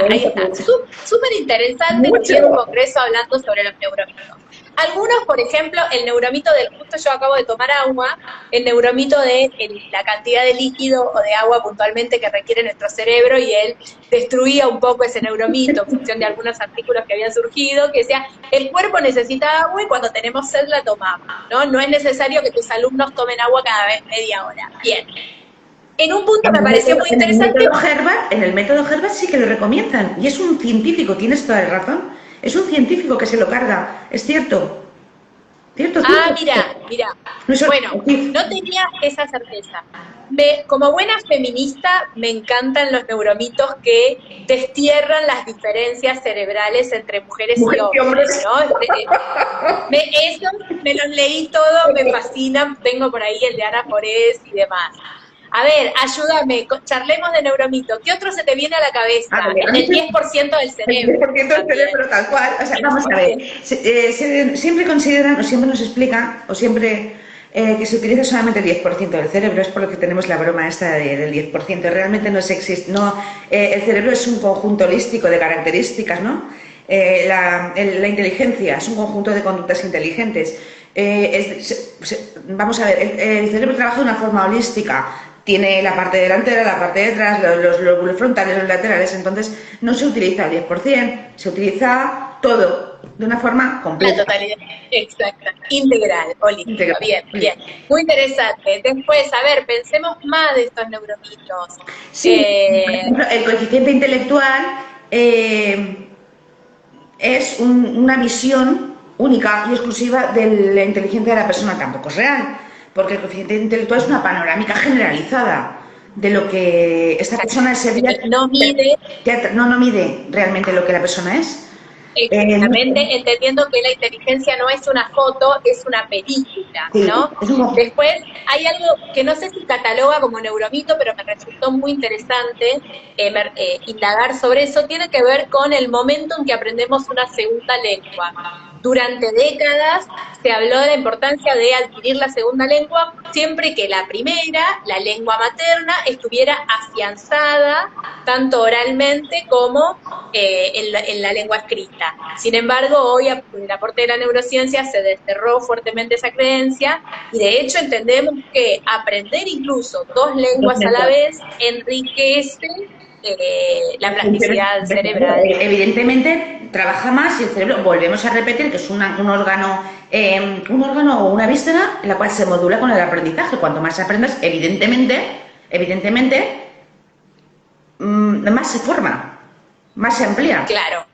Súper interesante, en un congreso hablando sobre los neuromitos. Algunos, por ejemplo, el neuromito del justo yo acabo de tomar agua, el neuromito de la cantidad de líquido o de agua puntualmente que requiere nuestro cerebro, y él destruía un poco ese neuromito en función de algunos artículos que habían surgido, que decía, el cuerpo necesita agua y cuando tenemos sed la tomamos, ¿no? No es necesario que tus alumnos tomen agua cada vez media hora. Bien. En un punto me pareció muy interesante. En el método Herbert sí que lo recomiendan, y es un científico, tienes toda la razón, es un científico que se lo carga, es cierto. ¿Cierto? Mira. Bueno, no tenía esa certeza. como buena feminista, me encantan los neuromitos que destierran las diferencias cerebrales entre mujeres y hombres, ¿no? Esos me los leí todos, me fascinan, tengo por ahí el de Ana Forés y demás. A ver, ayúdame, charlemos de neuromito. ¿Qué otro se te viene a la cabeza? El 10% del cerebro. El 10% del cerebro, tal cual. O sea, vamos a ver. Siempre consideran, o siempre nos explican, o siempre que se utiliza solamente el 10% del cerebro. Es por lo que tenemos la broma esta del 10%. Realmente no se existe. No, el cerebro es un conjunto holístico de características, ¿no? La inteligencia es un conjunto de conductas inteligentes. Vamos a ver, el cerebro trabaja de una forma holística. Tiene la parte delantera, la parte de atrás, los lóbulos frontales, los laterales, entonces no se utiliza el 10%, se utiliza todo de una forma completa. La totalidad, exacta, integral, holística, bien. Muy interesante. Después, a ver, pensemos más de estos neuromitos. Sí, por ejemplo, el coeficiente intelectual es una visión única y exclusiva de la inteligencia de la persona, tampoco es real. Porque el coeficiente intelectual es una panorámica generalizada de lo que esta persona sería. No mide realmente lo que la persona es. Exactamente, entendiendo que la inteligencia no es una foto, es una película, ¿no? Sí, después hay algo que no sé si cataloga como neuromito, pero me resultó muy interesante indagar sobre eso, tiene que ver con el momento en que aprendemos una segunda lengua. Durante décadas se habló de la importancia de adquirir la segunda lengua siempre que la primera, la lengua materna, estuviera afianzada tanto oralmente como en la lengua escrita. Sin embargo, hoy con el aporte de la neurociencia se desterró fuertemente esa creencia y de hecho entendemos que aprender incluso dos lenguas a la vez enriquece la plasticidad cerebral. Evidentemente trabaja más y el cerebro, volvemos a repetir, que es un órgano o una víscera en la cual se modula con el aprendizaje. Cuanto más aprendas, evidentemente más se forma, más se amplía. Claro,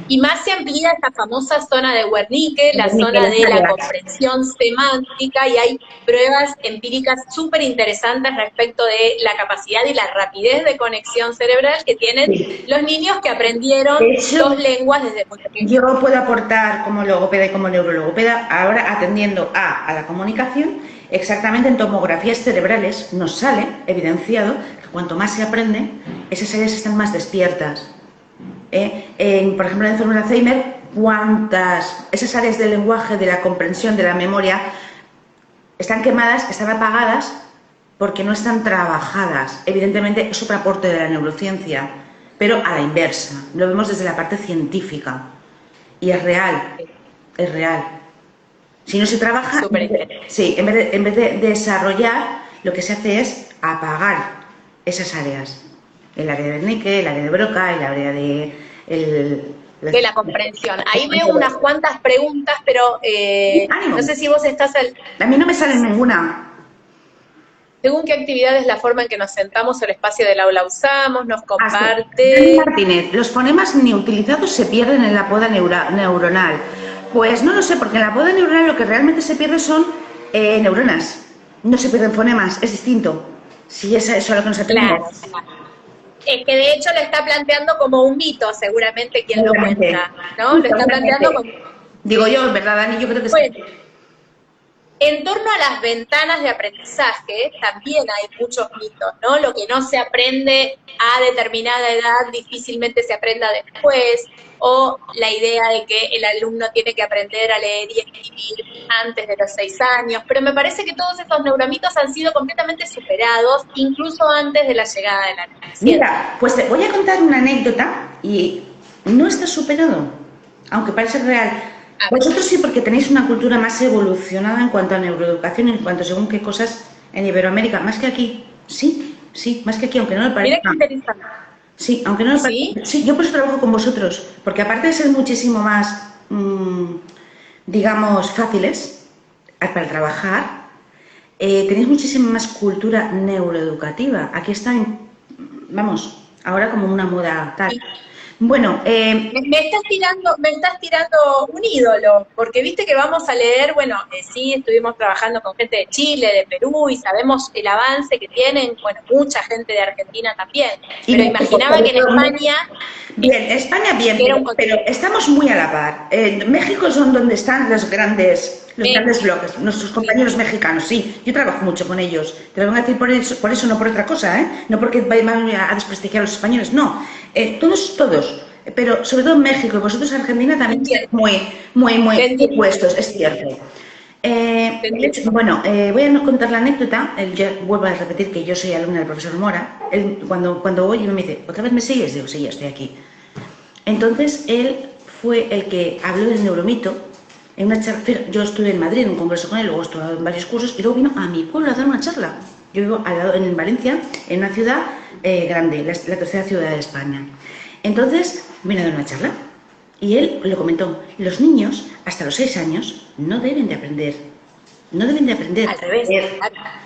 y más se amplía esta famosa zona de Wernicke, la zona de la comprensión semántica, y hay pruebas empíricas súper interesantes respecto de la capacidad y la rapidez de conexión cerebral que tienen los niños que aprendieron dos lenguas desde muy pequeños. Yo puedo aportar como logopeda y como neurologopeda, ahora atendiendo a la comunicación, exactamente en tomografías cerebrales nos sale evidenciado que cuanto más se aprende, esas áreas están más despiertas. Por ejemplo, en la enfermedad de Alzheimer, esas áreas del lenguaje, de la comprensión, de la memoria, están quemadas, están apagadas porque no están trabajadas. Evidentemente es otro aporte de la neurociencia, pero a la inversa. Lo vemos desde la parte científica y es real. Si no se trabaja, en vez de desarrollar, lo que se hace es apagar esas áreas. El área de Wernicke, el área de Broca, el área de la comprensión. Ahí veo unas cuantas preguntas, pero no sé si vos estás A mí no me sale ninguna. Según qué actividad es la forma en que nos sentamos, el espacio del aula usamos, nos comparte. Dani Martínez, los fonemas ni utilizados se pierden en la poda neuronal. Pues no lo sé, porque en la poda neuronal lo que realmente se pierde son neuronas. No se pierden fonemas, es distinto. Si es eso a lo que nos atendemos. Claro. Es que de hecho lo está planteando como un mito, seguramente quien lo cuenta, ¿no? Lo está planteando como... Digo yo, ¿verdad, Dani? Yo creo que sí. En torno a las ventanas de aprendizaje también hay muchos mitos, ¿no? Lo que no se aprende a determinada edad difícilmente se aprenda después, o la idea de que el alumno tiene que aprender a leer y escribir antes de los 6 años, pero me parece que todos estos neuromitos han sido completamente superados, incluso antes de la llegada de la neurociencia. Mira, pues te voy a contar una anécdota y no está superado, aunque parece real. Vosotros sí, porque tenéis una cultura más evolucionada en cuanto a neuroeducación, en cuanto a según qué cosas en Iberoamérica, más que aquí. Sí, más que aquí, aunque no lo parezca. Mira qué interesante. Sí, aunque no lo parezca. Sí, yo por eso trabajo con vosotros, porque aparte de ser muchísimo más, digamos, fáciles para trabajar, tenéis muchísima más cultura neuroeducativa. Aquí está, vamos, ahora como una moda tal. Bueno, Me estás tirando un ídolo, porque viste que vamos a leer, bueno, sí, estuvimos trabajando con gente de Chile, de Perú, y sabemos el avance que tienen, bueno, mucha gente de Argentina también, y pero México, imaginaba sobre que en todo España bien, España bien, era un pero continente. estamos muy a la par. México son donde están los grandes bloques, nuestros Sí, compañeros mexicanos, sí, yo trabajo mucho con ellos. Te lo voy a decir por eso, no por otra cosa, ¿eh? No porque vayan a desprestigiar a los españoles, no. Todos, pero sobre todo en México y vosotros Argentina también estáis entiendo, te muy entiendo, puestos, es cierto. te De hecho, entiendo. bueno, voy a contar la anécdota. Yo vuelvo a repetir que yo soy alumna del profesor Mora. Él, cuando oye me dice, ¿otra vez me sigues? Digo, sí, ya estoy aquí. Entonces, él fue el que habló del neuromito en una charla. Yo estuve en Madrid en un congreso con él, luego estuve en varios cursos y luego vino a mi pueblo a dar una charla. Yo vivo al lado, en Valencia, en una ciudad grande, la tercera ciudad de España. Entonces, vino a dar una charla y él lo comentó. Los niños, hasta los 6 años, no deben de aprender. No deben de aprender Al a revés. leer.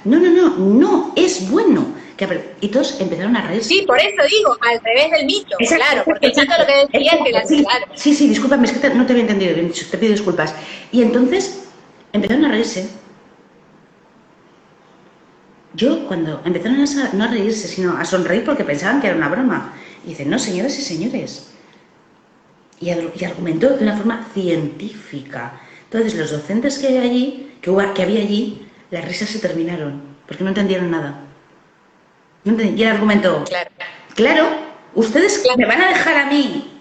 No es bueno. Y todos empezaron a reírse. Sí, por eso digo, al revés del mito, Exacto, claro, porque el mito lo que decía es que exacto, sí, claro, sí, discúlpame, es que no te había entendido bien, te pido disculpas. Y entonces empezaron a reírse. Yo, cuando empezaron no a reírse, sino a sonreír porque pensaban que era una broma. Y dicen, no, señoras y señores. Y argumentó de una forma científica. Entonces, los docentes que había allí, las risas se terminaron, porque no entendieron nada. Y él argumentó, claro, claro, ustedes claro. me van a dejar a mí,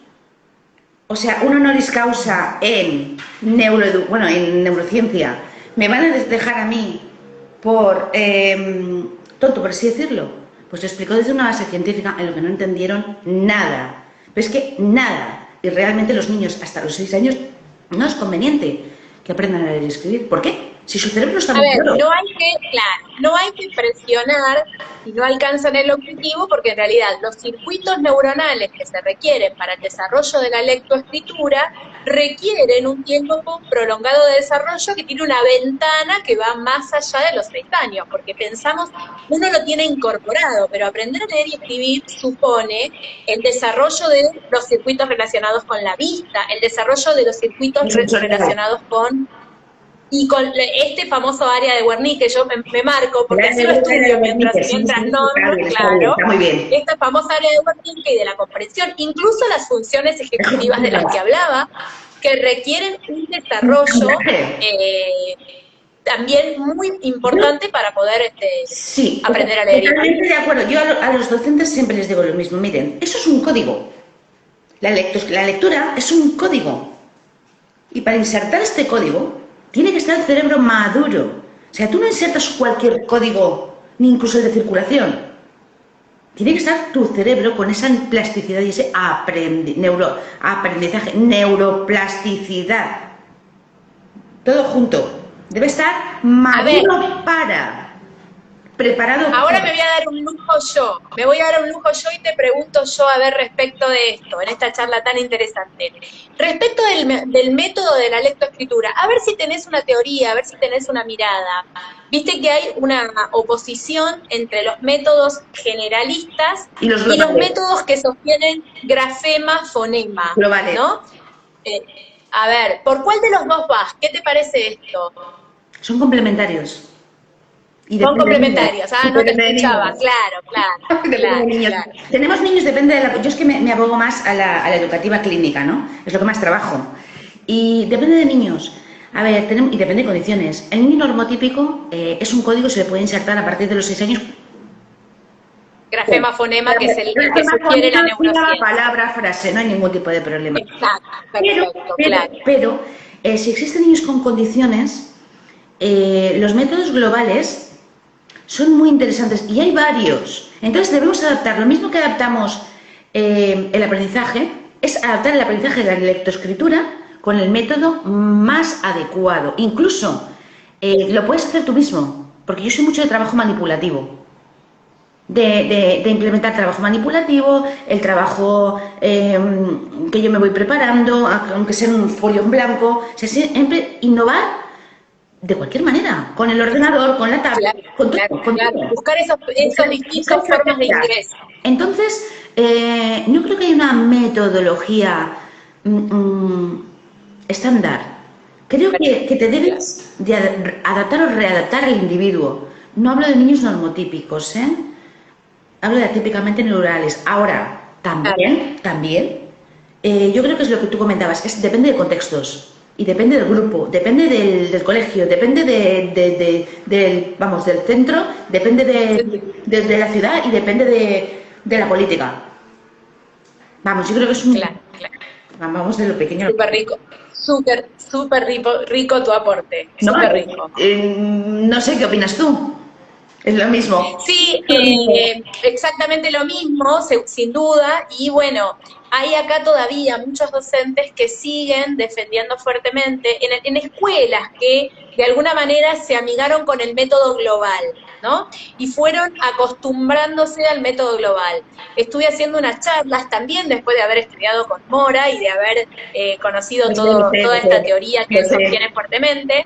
o sea, un honoris causa en en neurociencia, me van a dejar a mí por tonto, por así decirlo. Pues lo explicó desde una base científica en lo que no entendieron nada. Pero es que nada. Y realmente los niños hasta los 6 años no es conveniente que aprendan a leer y escribir. ¿Por qué? Si su cerebro está A muy ver, claro. no hay que presionar si no alcanzan el objetivo, porque en realidad los circuitos neuronales que se requieren para el desarrollo de la lectoescritura requieren un tiempo prolongado de desarrollo que tiene una ventana que va más allá de los 6 años, porque pensamos, uno lo tiene incorporado, pero aprender a leer y escribir supone el desarrollo de los circuitos relacionados con la vista, el desarrollo de los circuitos relacionados con y con este famoso área de Wernicke, que yo me marco, porque así lo estudio mientras Sí, nombro, claro, está muy bien. esta famosa área de Wernicke y de la comprensión, incluso las funciones ejecutivas de las que hablaba, que requieren un desarrollo también muy importante para poder Sí, aprender a leer y totalmente escribir. de acuerdo. Yo a los docentes siempre les digo lo mismo. Miren, eso es un código. La lectura es un código. Y para insertar este código, tiene que estar el cerebro maduro. O sea, tú no insertas cualquier código, ni incluso el de circulación. Tiene que estar tu cerebro con esa plasticidad y ese aprendizaje, neuroplasticidad. Todo junto. Debe estar maduro preparado Ahora para. me voy a dar un lujo yo, me voy a dar un lujo yo y te pregunto yo a ver respecto de esto, en esta charla tan interesante. Respecto del método de la lectoescritura, a ver si tenés una teoría, a ver si tenés una mirada. Viste que hay una oposición entre los métodos generalistas Y los y los globales. métodos que sostienen grafema-fonema, Globales. ¿no? A ver, ¿por cuál de los dos vas? ¿Qué te parece esto? Son complementarios. Y Son depende de niños. complementarios, Y no te depende de escuchaba, niños. Depende de niños. claro. Tenemos niños, depende de la. Yo es que me abogo más a la educativa clínica, ¿no? Es lo que más trabajo. Y depende de niños. A ver, y depende de condiciones. El niño normotípico es un código, se le puede insertar a partir de los 6 años. Grafema fonema, que es el que Grafema, sugiere la fonema, neurociencia. palabra, frase, no hay ningún tipo de problema. Exacto, Pero, perfecto, pero, claro. pero, si existen niños con condiciones, los métodos globales son muy interesantes y hay varios. Entonces debemos adaptar. Lo mismo que adaptamos el aprendizaje, es adaptar el aprendizaje de la lectoescritura con el método más adecuado. Incluso lo puedes hacer tú mismo, porque yo soy mucho de trabajo manipulativo. De implementar trabajo manipulativo, el trabajo que yo me voy preparando, aunque sea en un folio en blanco, o sea, siempre innovar de cualquier manera, con el ordenador, con la tablet, con todo. Buscar esos distintas formas de ingreso. Entonces, No creo que haya una metodología estándar. Creo que te debes de adaptar o readaptar al individuo. No hablo de niños normotípicos, ¿eh? Hablo de atípicamente neurales. Ahora, también, yo creo que es lo que tú comentabas, depende de contextos y depende del grupo, depende del colegio, depende del centro, depende de la ciudad y depende de la política. Vamos, yo creo que es un... Claro. Vamos de lo pequeño. Súper rico. Súper rico tu aporte. No, súper rico. No sé, ¿qué opinas tú? Es lo mismo. Sí, exactamente lo mismo, sin duda, y bueno, hay acá todavía muchos docentes que siguen defendiendo fuertemente en escuelas que de alguna manera se amigaron con el método global, ¿no? Y fueron acostumbrándose al método global. Estuve haciendo unas charlas también después de haber estudiado con Mora y de haber conocido toda esta teoría que él sostiene fuertemente.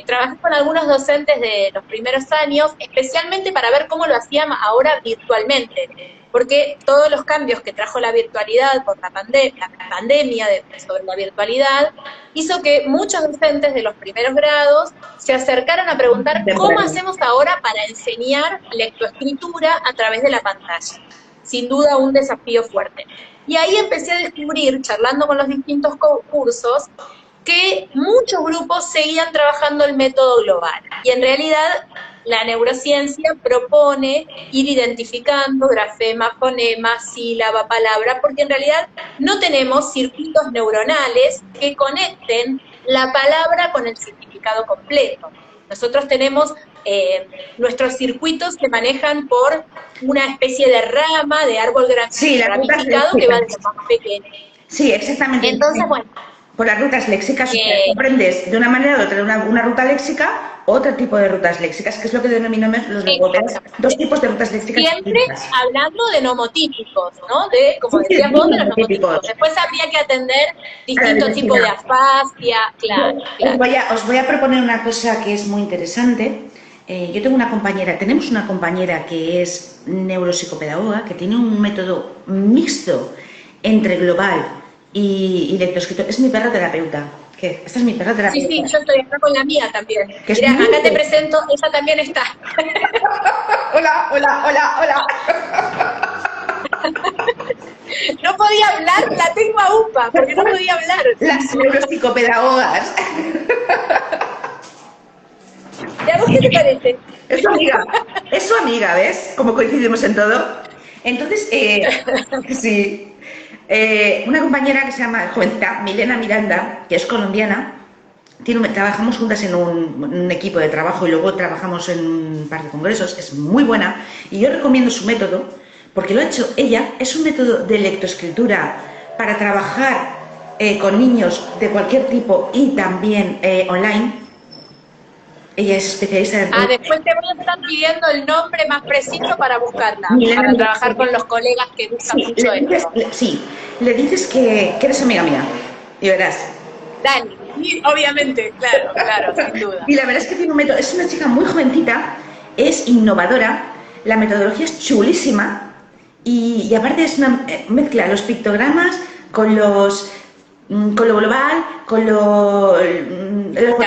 Trabajé con algunos docentes de los primeros años, especialmente para ver cómo lo hacían ahora virtualmente, porque todos los cambios que trajo la virtualidad por la pandemia sobre la virtualidad, hizo que muchos docentes de los primeros grados se acercaran a preguntar cómo hacemos ahora para enseñar lectoescritura a través de la pantalla. Sin duda un desafío fuerte. Y ahí empecé a descubrir, charlando con los distintos cursos, que muchos grupos seguían trabajando el método global. Y en realidad la neurociencia propone ir identificando grafema, fonema, sílaba, palabra, porque en realidad no tenemos circuitos neuronales que conecten la palabra con el significado completo. Nosotros tenemos nuestros circuitos que manejan por una especie de rama, de árbol ramificado que va desde más pequeño. Sí, exactamente. Entonces, bueno, por las rutas léxicas, aprendes de una manera u otra una ruta léxica, otro tipo de rutas léxicas, que es lo que denominamos los logopedas, dos tipos de rutas léxicas. Siempre hablando de nomotípicos, ¿no? Como decías vos, de los nomotípicos. Después habría que atender distintos tipos de afasia, claro. Os voy a proponer una cosa que es muy interesante. Yo tenemos una compañera que es neuropsicopedagoga, que tiene un método mixto entre global y lectoescritor. Es mi perra terapeuta. ¿Qué? Esta es mi perra terapeuta. Sí, yo estoy acá con la mía también. Mira, acá te presento, esa también está. Hola. No podía hablar, la tengo a UPA, porque no podía hablar. Las neuropsicopedagogas. ¿Y a vos qué te parece? Es su amiga, ¿ves? Como coincidimos en todo. Entonces, sí. Una compañera que se llama jovencita, Milena Miranda, que es colombiana, trabajamos juntas en un equipo de trabajo y luego trabajamos en un par de congresos, es muy buena y yo recomiendo su método porque lo ha hecho ella, es un método de lectoescritura para trabajar con niños de cualquier tipo y también online. Ella es especialista en... después te voy a estar pidiendo el nombre más preciso para buscarla, para trabajar con los colegas que buscan mucho esto. Sí, le dices que eres amiga mía y verás. Dani, obviamente, claro, sin duda. Y la verdad es que tiene un método, es una chica muy jovencita, es innovadora, la metodología es chulísima y aparte es una mezcla los pictogramas con lo global, con lo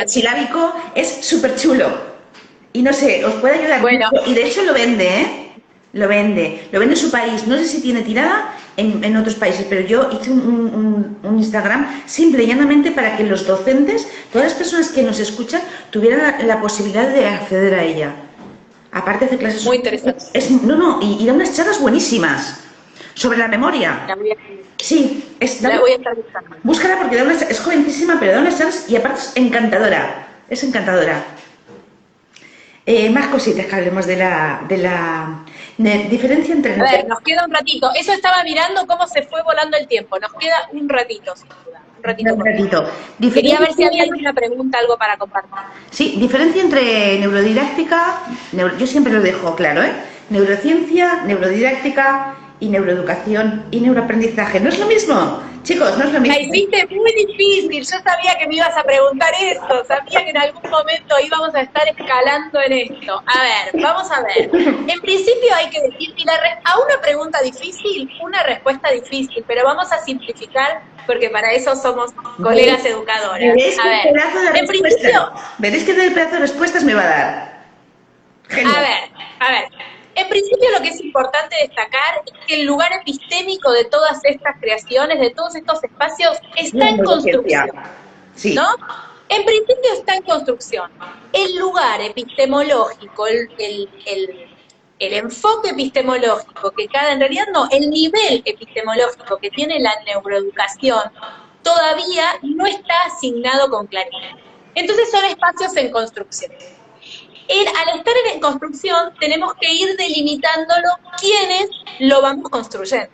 silábico, es súper chulo. Y no sé, os puede ayudar mucho. Y de hecho lo vende, ¿eh? Lo vende en su país. No sé si tiene tirada en otros países, pero yo hice un Instagram simple y llanamente para que los docentes, todas las personas que nos escuchan, tuvieran la posibilidad de acceder a ella. Aparte hace clases... Muy interesante. Y da unas charlas buenísimas sobre la memoria. Sí, la voy a estar buscando. Búscala porque es jovencísima, pero da unas charlas y aparte es encantadora. Es encantadora. Más cositas que hablemos de la diferencia entre... A ver, nos queda un ratito. Eso estaba mirando cómo se fue volando el tiempo. Nos queda un ratito, sin duda. Un ratito. Quería ver si había alguna pregunta, algo para compartir. Sí, diferencia entre neurodidáctica, yo siempre lo dejo claro, neurociencia, neurodidáctica y neuroeducación y neuroaprendizaje. ¿No es lo mismo? Chicos, no es lo La mismo. hiciste muy difícil, yo sabía que me ibas a preguntar esto, sabía que en algún momento íbamos a estar escalando en esto. A ver, vamos a ver. En principio hay que decir que a una pregunta difícil, una respuesta difícil, pero vamos a simplificar porque para eso somos colegas educadoras. Veréis A qué ver, pedazo de en principio, respuestas. Veréis qué pedazo de respuestas me va a dar. Genial. a ver. En principio lo que es importante destacar es que el lugar epistémico de todas estas creaciones, de todos estos espacios, está La en construcción, neurociencia. Sí. ¿no? En principio está en construcción. El lugar epistemológico, el enfoque epistemológico que en realidad no, el nivel epistemológico que tiene la neuroeducación todavía no está asignado con claridad. Entonces son espacios en construcción. Al estar en construcción, tenemos que ir delimitándolo quiénes lo vamos construyendo.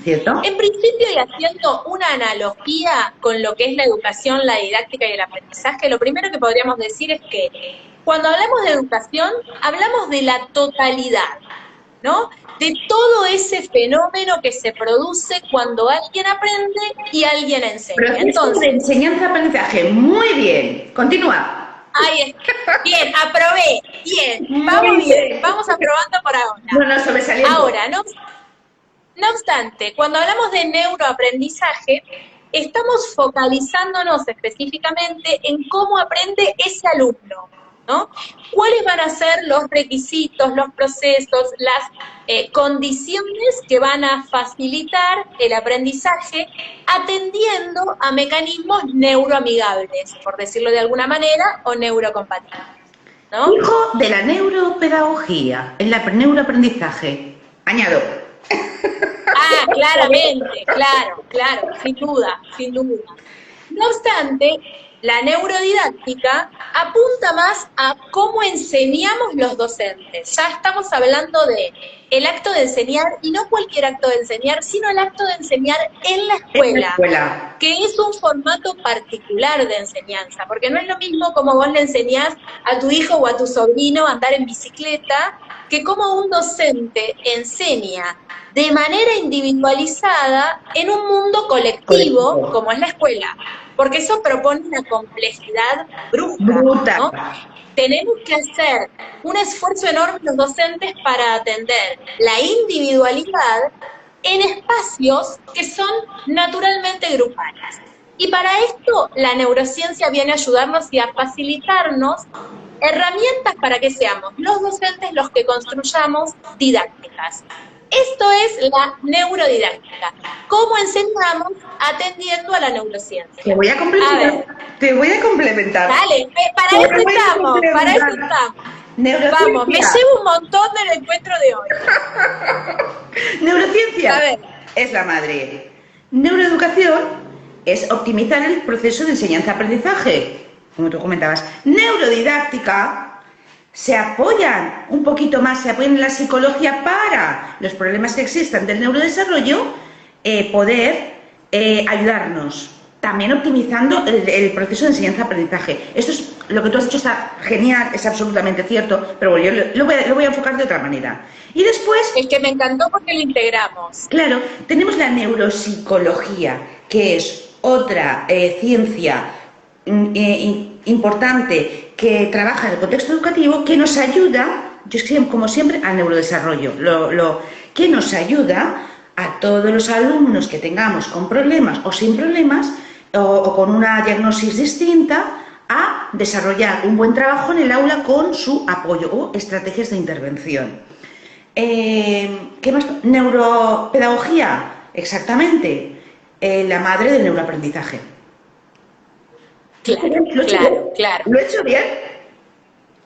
¿Cierto? En principio, y haciendo una analogía con lo que es la educación, la didáctica y el aprendizaje, lo primero que podríamos decir es que cuando hablamos de educación, hablamos de la totalidad, ¿no? De todo ese fenómeno que se produce cuando alguien aprende y alguien enseña. Proceso Entonces, de enseñanza-aprendizaje. Muy bien. Continúa. ahí está. Bien, aprobé. Bien, Muy vamos bien. bien. Vamos aprobando por ahora. No, sobresaliendo. Ahora, no obstante, cuando hablamos de neuroaprendizaje, estamos focalizándonos específicamente en cómo aprende ese alumno, ¿no? ¿Cuáles van a ser los requisitos, los procesos, las condiciones que van a facilitar el aprendizaje atendiendo a mecanismos neuroamigables, por decirlo de alguna manera, o neurocompatibles, ¿no? Hijo de la neuropedagogía, el neuroaprendizaje. Añado. Ah, claramente, claro, sin duda. No obstante, la neurodidáctica apunta más a cómo enseñamos los docentes. Ya estamos hablando de el acto de enseñar, y no cualquier acto de enseñar, sino el acto de enseñar en la escuela, que es un formato particular de enseñanza, porque no es lo mismo como vos le enseñás a tu hijo o a tu sobrino a andar en bicicleta, que como un docente enseña de manera individualizada en un mundo colectivo como es la escuela, porque eso propone una complejidad bruta, ¿no? Tenemos que hacer un esfuerzo enorme los docentes para atender la individualidad en espacios que son naturalmente grupales. Y para esto la neurociencia viene a ayudarnos y a facilitarnos herramientas para que seamos los docentes los que construyamos didácticas. Esto es la neurodidáctica. ¿Cómo enseñamos atendiendo a la neurociencia? Te voy a complementar. Dale, para eso estamos. Vamos, me llevo un montón del encuentro de hoy. Neurociencia es la madre. Neuroeducación es optimizar el proceso de enseñanza-aprendizaje, como tú comentabas. Neurodidáctica se apoyan un poquito más, se apoyan en la psicología para los problemas que existan del neurodesarrollo, poder ayudarnos. También optimizando el proceso de enseñanza-aprendizaje. Esto es lo que tú has dicho, está genial, es absolutamente cierto, pero bueno, yo lo voy a enfocar de otra manera. Y después... Es que me encantó porque lo integramos. Claro, tenemos la neuropsicología, que es otra ciencia importante que trabaja en el contexto educativo, que nos ayuda, como siempre, al neurodesarrollo, que nos ayuda a todos los alumnos que tengamos con problemas o sin problemas, o con una diagnosis distinta, a desarrollar un buen trabajo en el aula con su apoyo o estrategias de intervención. ¿Qué más? Neuropedagogía, exactamente, la madre del neuroaprendizaje. Claro. ¿Lo he hecho bien?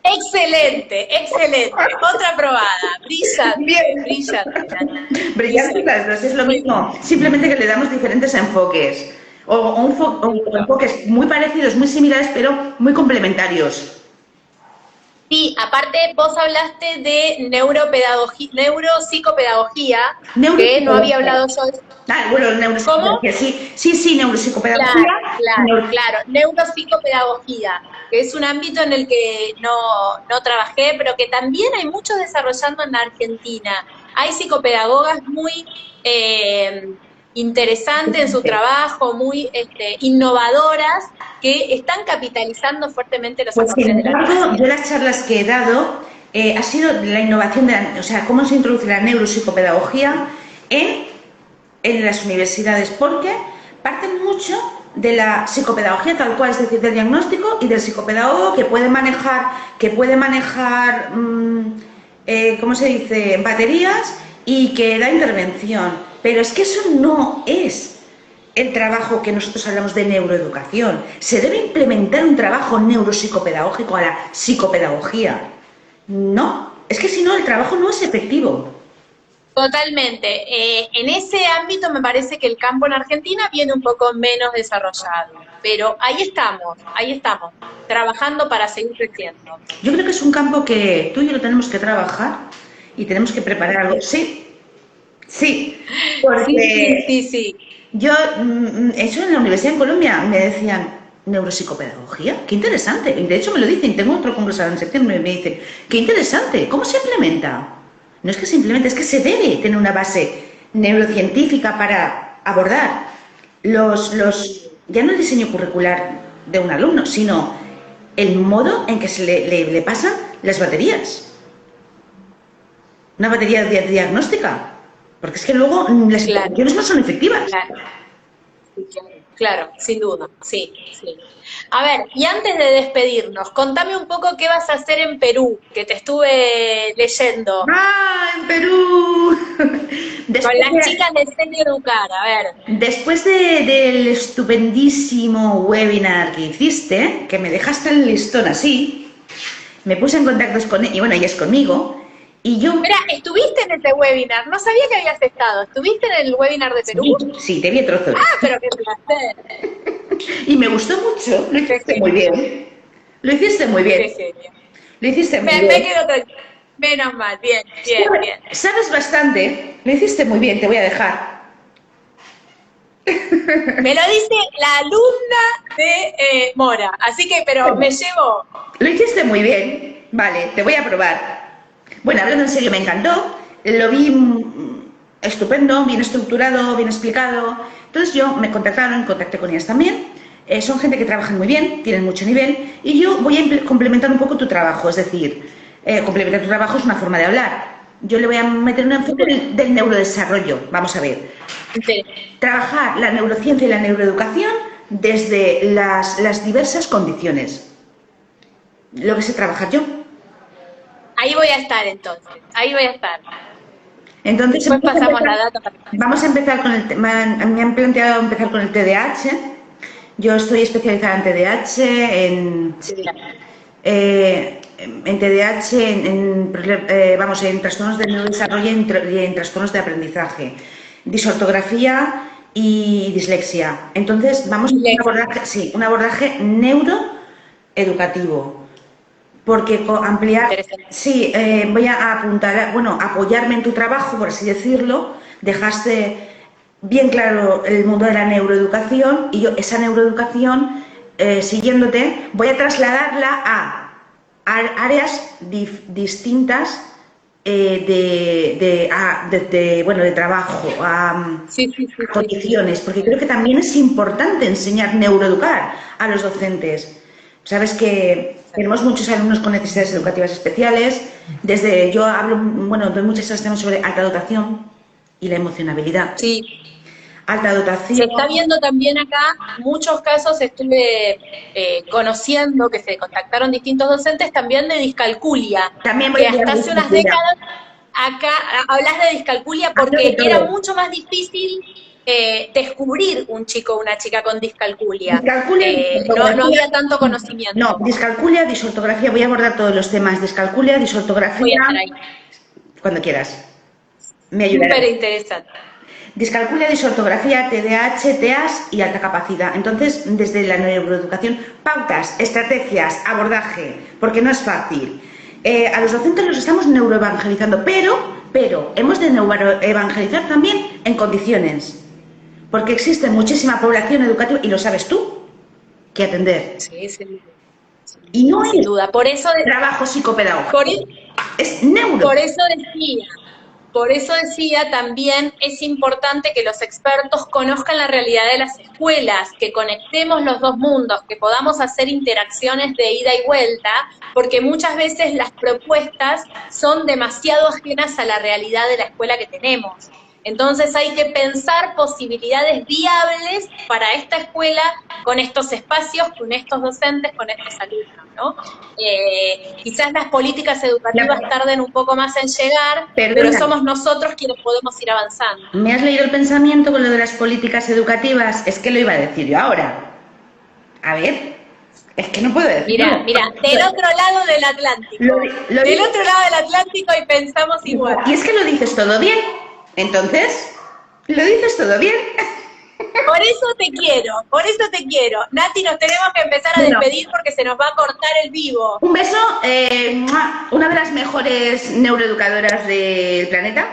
Excelente. Otra aprobada. Brillante las dos, es lo mismo. Simplemente que le damos diferentes enfoques. O enfoques muy parecidos, muy similares, pero muy complementarios. Sí, aparte vos hablaste de neuropsicopedagogía, que no había hablado yo. Bueno, neuropsicología, sí, neuropsicopedagogía. Claro, neuropsicopedagogía, que es un ámbito en el que no trabajé, pero que también hay muchos desarrollando en la Argentina. Hay psicopedagogas muy interesante en su trabajo, muy innovadoras, que están capitalizando fuertemente los Pues sin avances de la embargo, neurociencia. yo las charlas que he dado ha sido la innovación, o sea, cómo se introduce la neuropsicopedagogía en las universidades, porque parten mucho de la psicopedagogía tal cual, es decir, del diagnóstico y del psicopedagogo que puede manejar, ¿cómo se dice?, baterías y que da intervención. Pero es que eso no es el trabajo que nosotros hablamos de neuroeducación. Se debe implementar un trabajo neuropsicopedagógico a la psicopedagogía. No, es que si no el trabajo no es efectivo. Totalmente. En ese ámbito me parece que el campo en Argentina viene un poco menos desarrollado, pero ahí estamos, trabajando para seguir creciendo. Yo creo que es un campo que tú y yo lo tenemos que trabajar y tenemos que preparar algo. Sí, sí, porque Sí. yo, eso en la universidad en Colombia me decían, neuropsicopedagogía, qué interesante. Y de hecho me lo dicen, tengo otro congreso en septiembre y me dicen, qué interesante, ¿cómo se implementa? No es que se implemente, es que se debe tener una base neurocientífica para abordar ya no el diseño curricular de un alumno, sino el modo en que se le pasan las baterías. Una batería diagnóstica. Porque es que luego las intervenciones no son efectivas. Claro, sin duda, sí. A ver, y antes de despedirnos, contame un poco qué vas a hacer en Perú, que te estuve leyendo. ¡Ah, en Perú! Con las chicas de Serio Educar, a ver. Después del estupendísimo webinar que hiciste, que me dejaste el listón así, me puse en contacto con ella, y bueno, ella es conmigo, y yo... Mira, ¿estuviste en este webinar? No sabía que habías estado. ¿Estuviste en el webinar de Perú? Sí, te vi a trozos. Ah, pero qué placer. Y me gustó mucho, lo hiciste muy bien. Lo hiciste muy bien. Lo hiciste muy bien. Me quedo tranquila. Menos mal, bien. Sabes bastante, lo hiciste muy bien, te voy a dejar. Me lo dice la alumna de Mora, así que, pero me llevo... Lo hiciste muy bien, vale, te voy a probar. Bueno, hablando en serio, me encantó, lo vi estupendo, bien estructurado, bien explicado. Entonces contacté con ellas también. Son gente que trabaja muy bien, tienen mucho nivel, y yo voy a complementar un poco tu trabajo, es decir, complementar tu trabajo es una forma de hablar. Yo le voy a meter un enfoque del neurodesarrollo, vamos a ver. Sí. Trabajar la neurociencia y la neuroeducación desde las diversas condiciones. Lo que sé trabajar yo. Ahí voy a estar entonces, Entonces, después pasamos la data. Vamos a empezar con el tema. Me han planteado empezar con el TDAH. Yo estoy especializada en TDAH, en TDAH, en trastornos de neurodesarrollo y en trastornos de aprendizaje, disortografía y dislexia. Entonces, vamos a hacer un abordaje neuroeducativo. Porque voy a apoyarme en tu trabajo, por así decirlo. Dejaste bien claro el mundo de la neuroeducación y yo esa neuroeducación, siguiéndote, voy a trasladarla a áreas distintas de trabajo, a condiciones, porque creo que también es importante enseñar neuroeducar a los docentes. Sabes que tenemos muchos alumnos con necesidades educativas especiales. Yo doy muchas clases sobre alta dotación y la emocionabilidad. Sí. Alta dotación. Se está viendo también acá muchos casos, estuve conociendo que se contactaron distintos docentes también de discalculia. También que hasta hace unas décadas acá hablas de discalculia porque era mucho más difícil descubrir un chico o una chica con discalculia. No había tanto conocimiento. No, discalculia, disortografía, voy a abordar todos los temas. Discalculia, disortografía, cuando quieras. Me ayudará. Súper interesante. Discalculia, disortografía, TDAH, TEAS y alta capacidad. Entonces, desde la neuroeducación, pautas, estrategias, abordaje, porque no es fácil. A los docentes los estamos neuroevangelizando, pero hemos de neuroevangelizar también en condiciones. Porque existe muchísima población educativa, y lo sabes tú, que atender. Sí. Y no sin duda. Por eso trabajo psicopedagógico. Es neuro. Por eso decía. Por eso decía también es importante que los expertos conozcan la realidad de las escuelas, que conectemos los dos mundos, que podamos hacer interacciones de ida y vuelta, porque muchas veces las propuestas son demasiado ajenas a la realidad de la escuela que tenemos. Entonces hay que pensar posibilidades viables para esta escuela con estos espacios, con estos docentes, con estos alumnos, ¿no? Quizás las políticas educativas tarden un poco más en llegar, pero somos nosotros quienes podemos ir avanzando. ¿Me has leído el pensamiento con lo de las políticas educativas? Es que lo iba a decir yo ahora. A ver, es que no puedo decir. Mira, del otro lado del Atlántico. Del otro lado del Atlántico y pensamos igual. Y es que lo dices todo bien. Entonces, lo dices todo bien. Por eso te quiero. Nati, nos tenemos que empezar a despedir porque se nos va a cortar el vivo. Un beso, una de las mejores neuroeducadoras del planeta.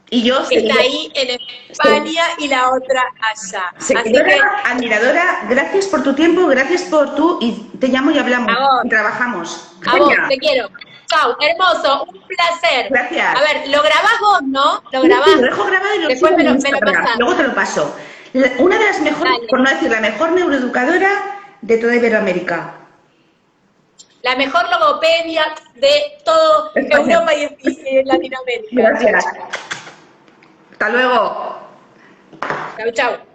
Y yo está ahí en España y la otra allá. Seguidora, admiradora, gracias por tu tiempo, gracias por tu... Y te llamo y hablamos, y trabajamos. A vos, te quiero. Chau, hermoso, un placer. Gracias. A ver, lo grabás vos, ¿no? Lo grabás. Sí, lo dejo grabado y lo después me lo pasás. Luego te lo paso. Una de las mejores, por no decir la mejor neuroeducadora de toda Iberoamérica. La mejor logopedia de todo Europa y Latinoamérica. Gracias. Hasta luego. Chau, chau.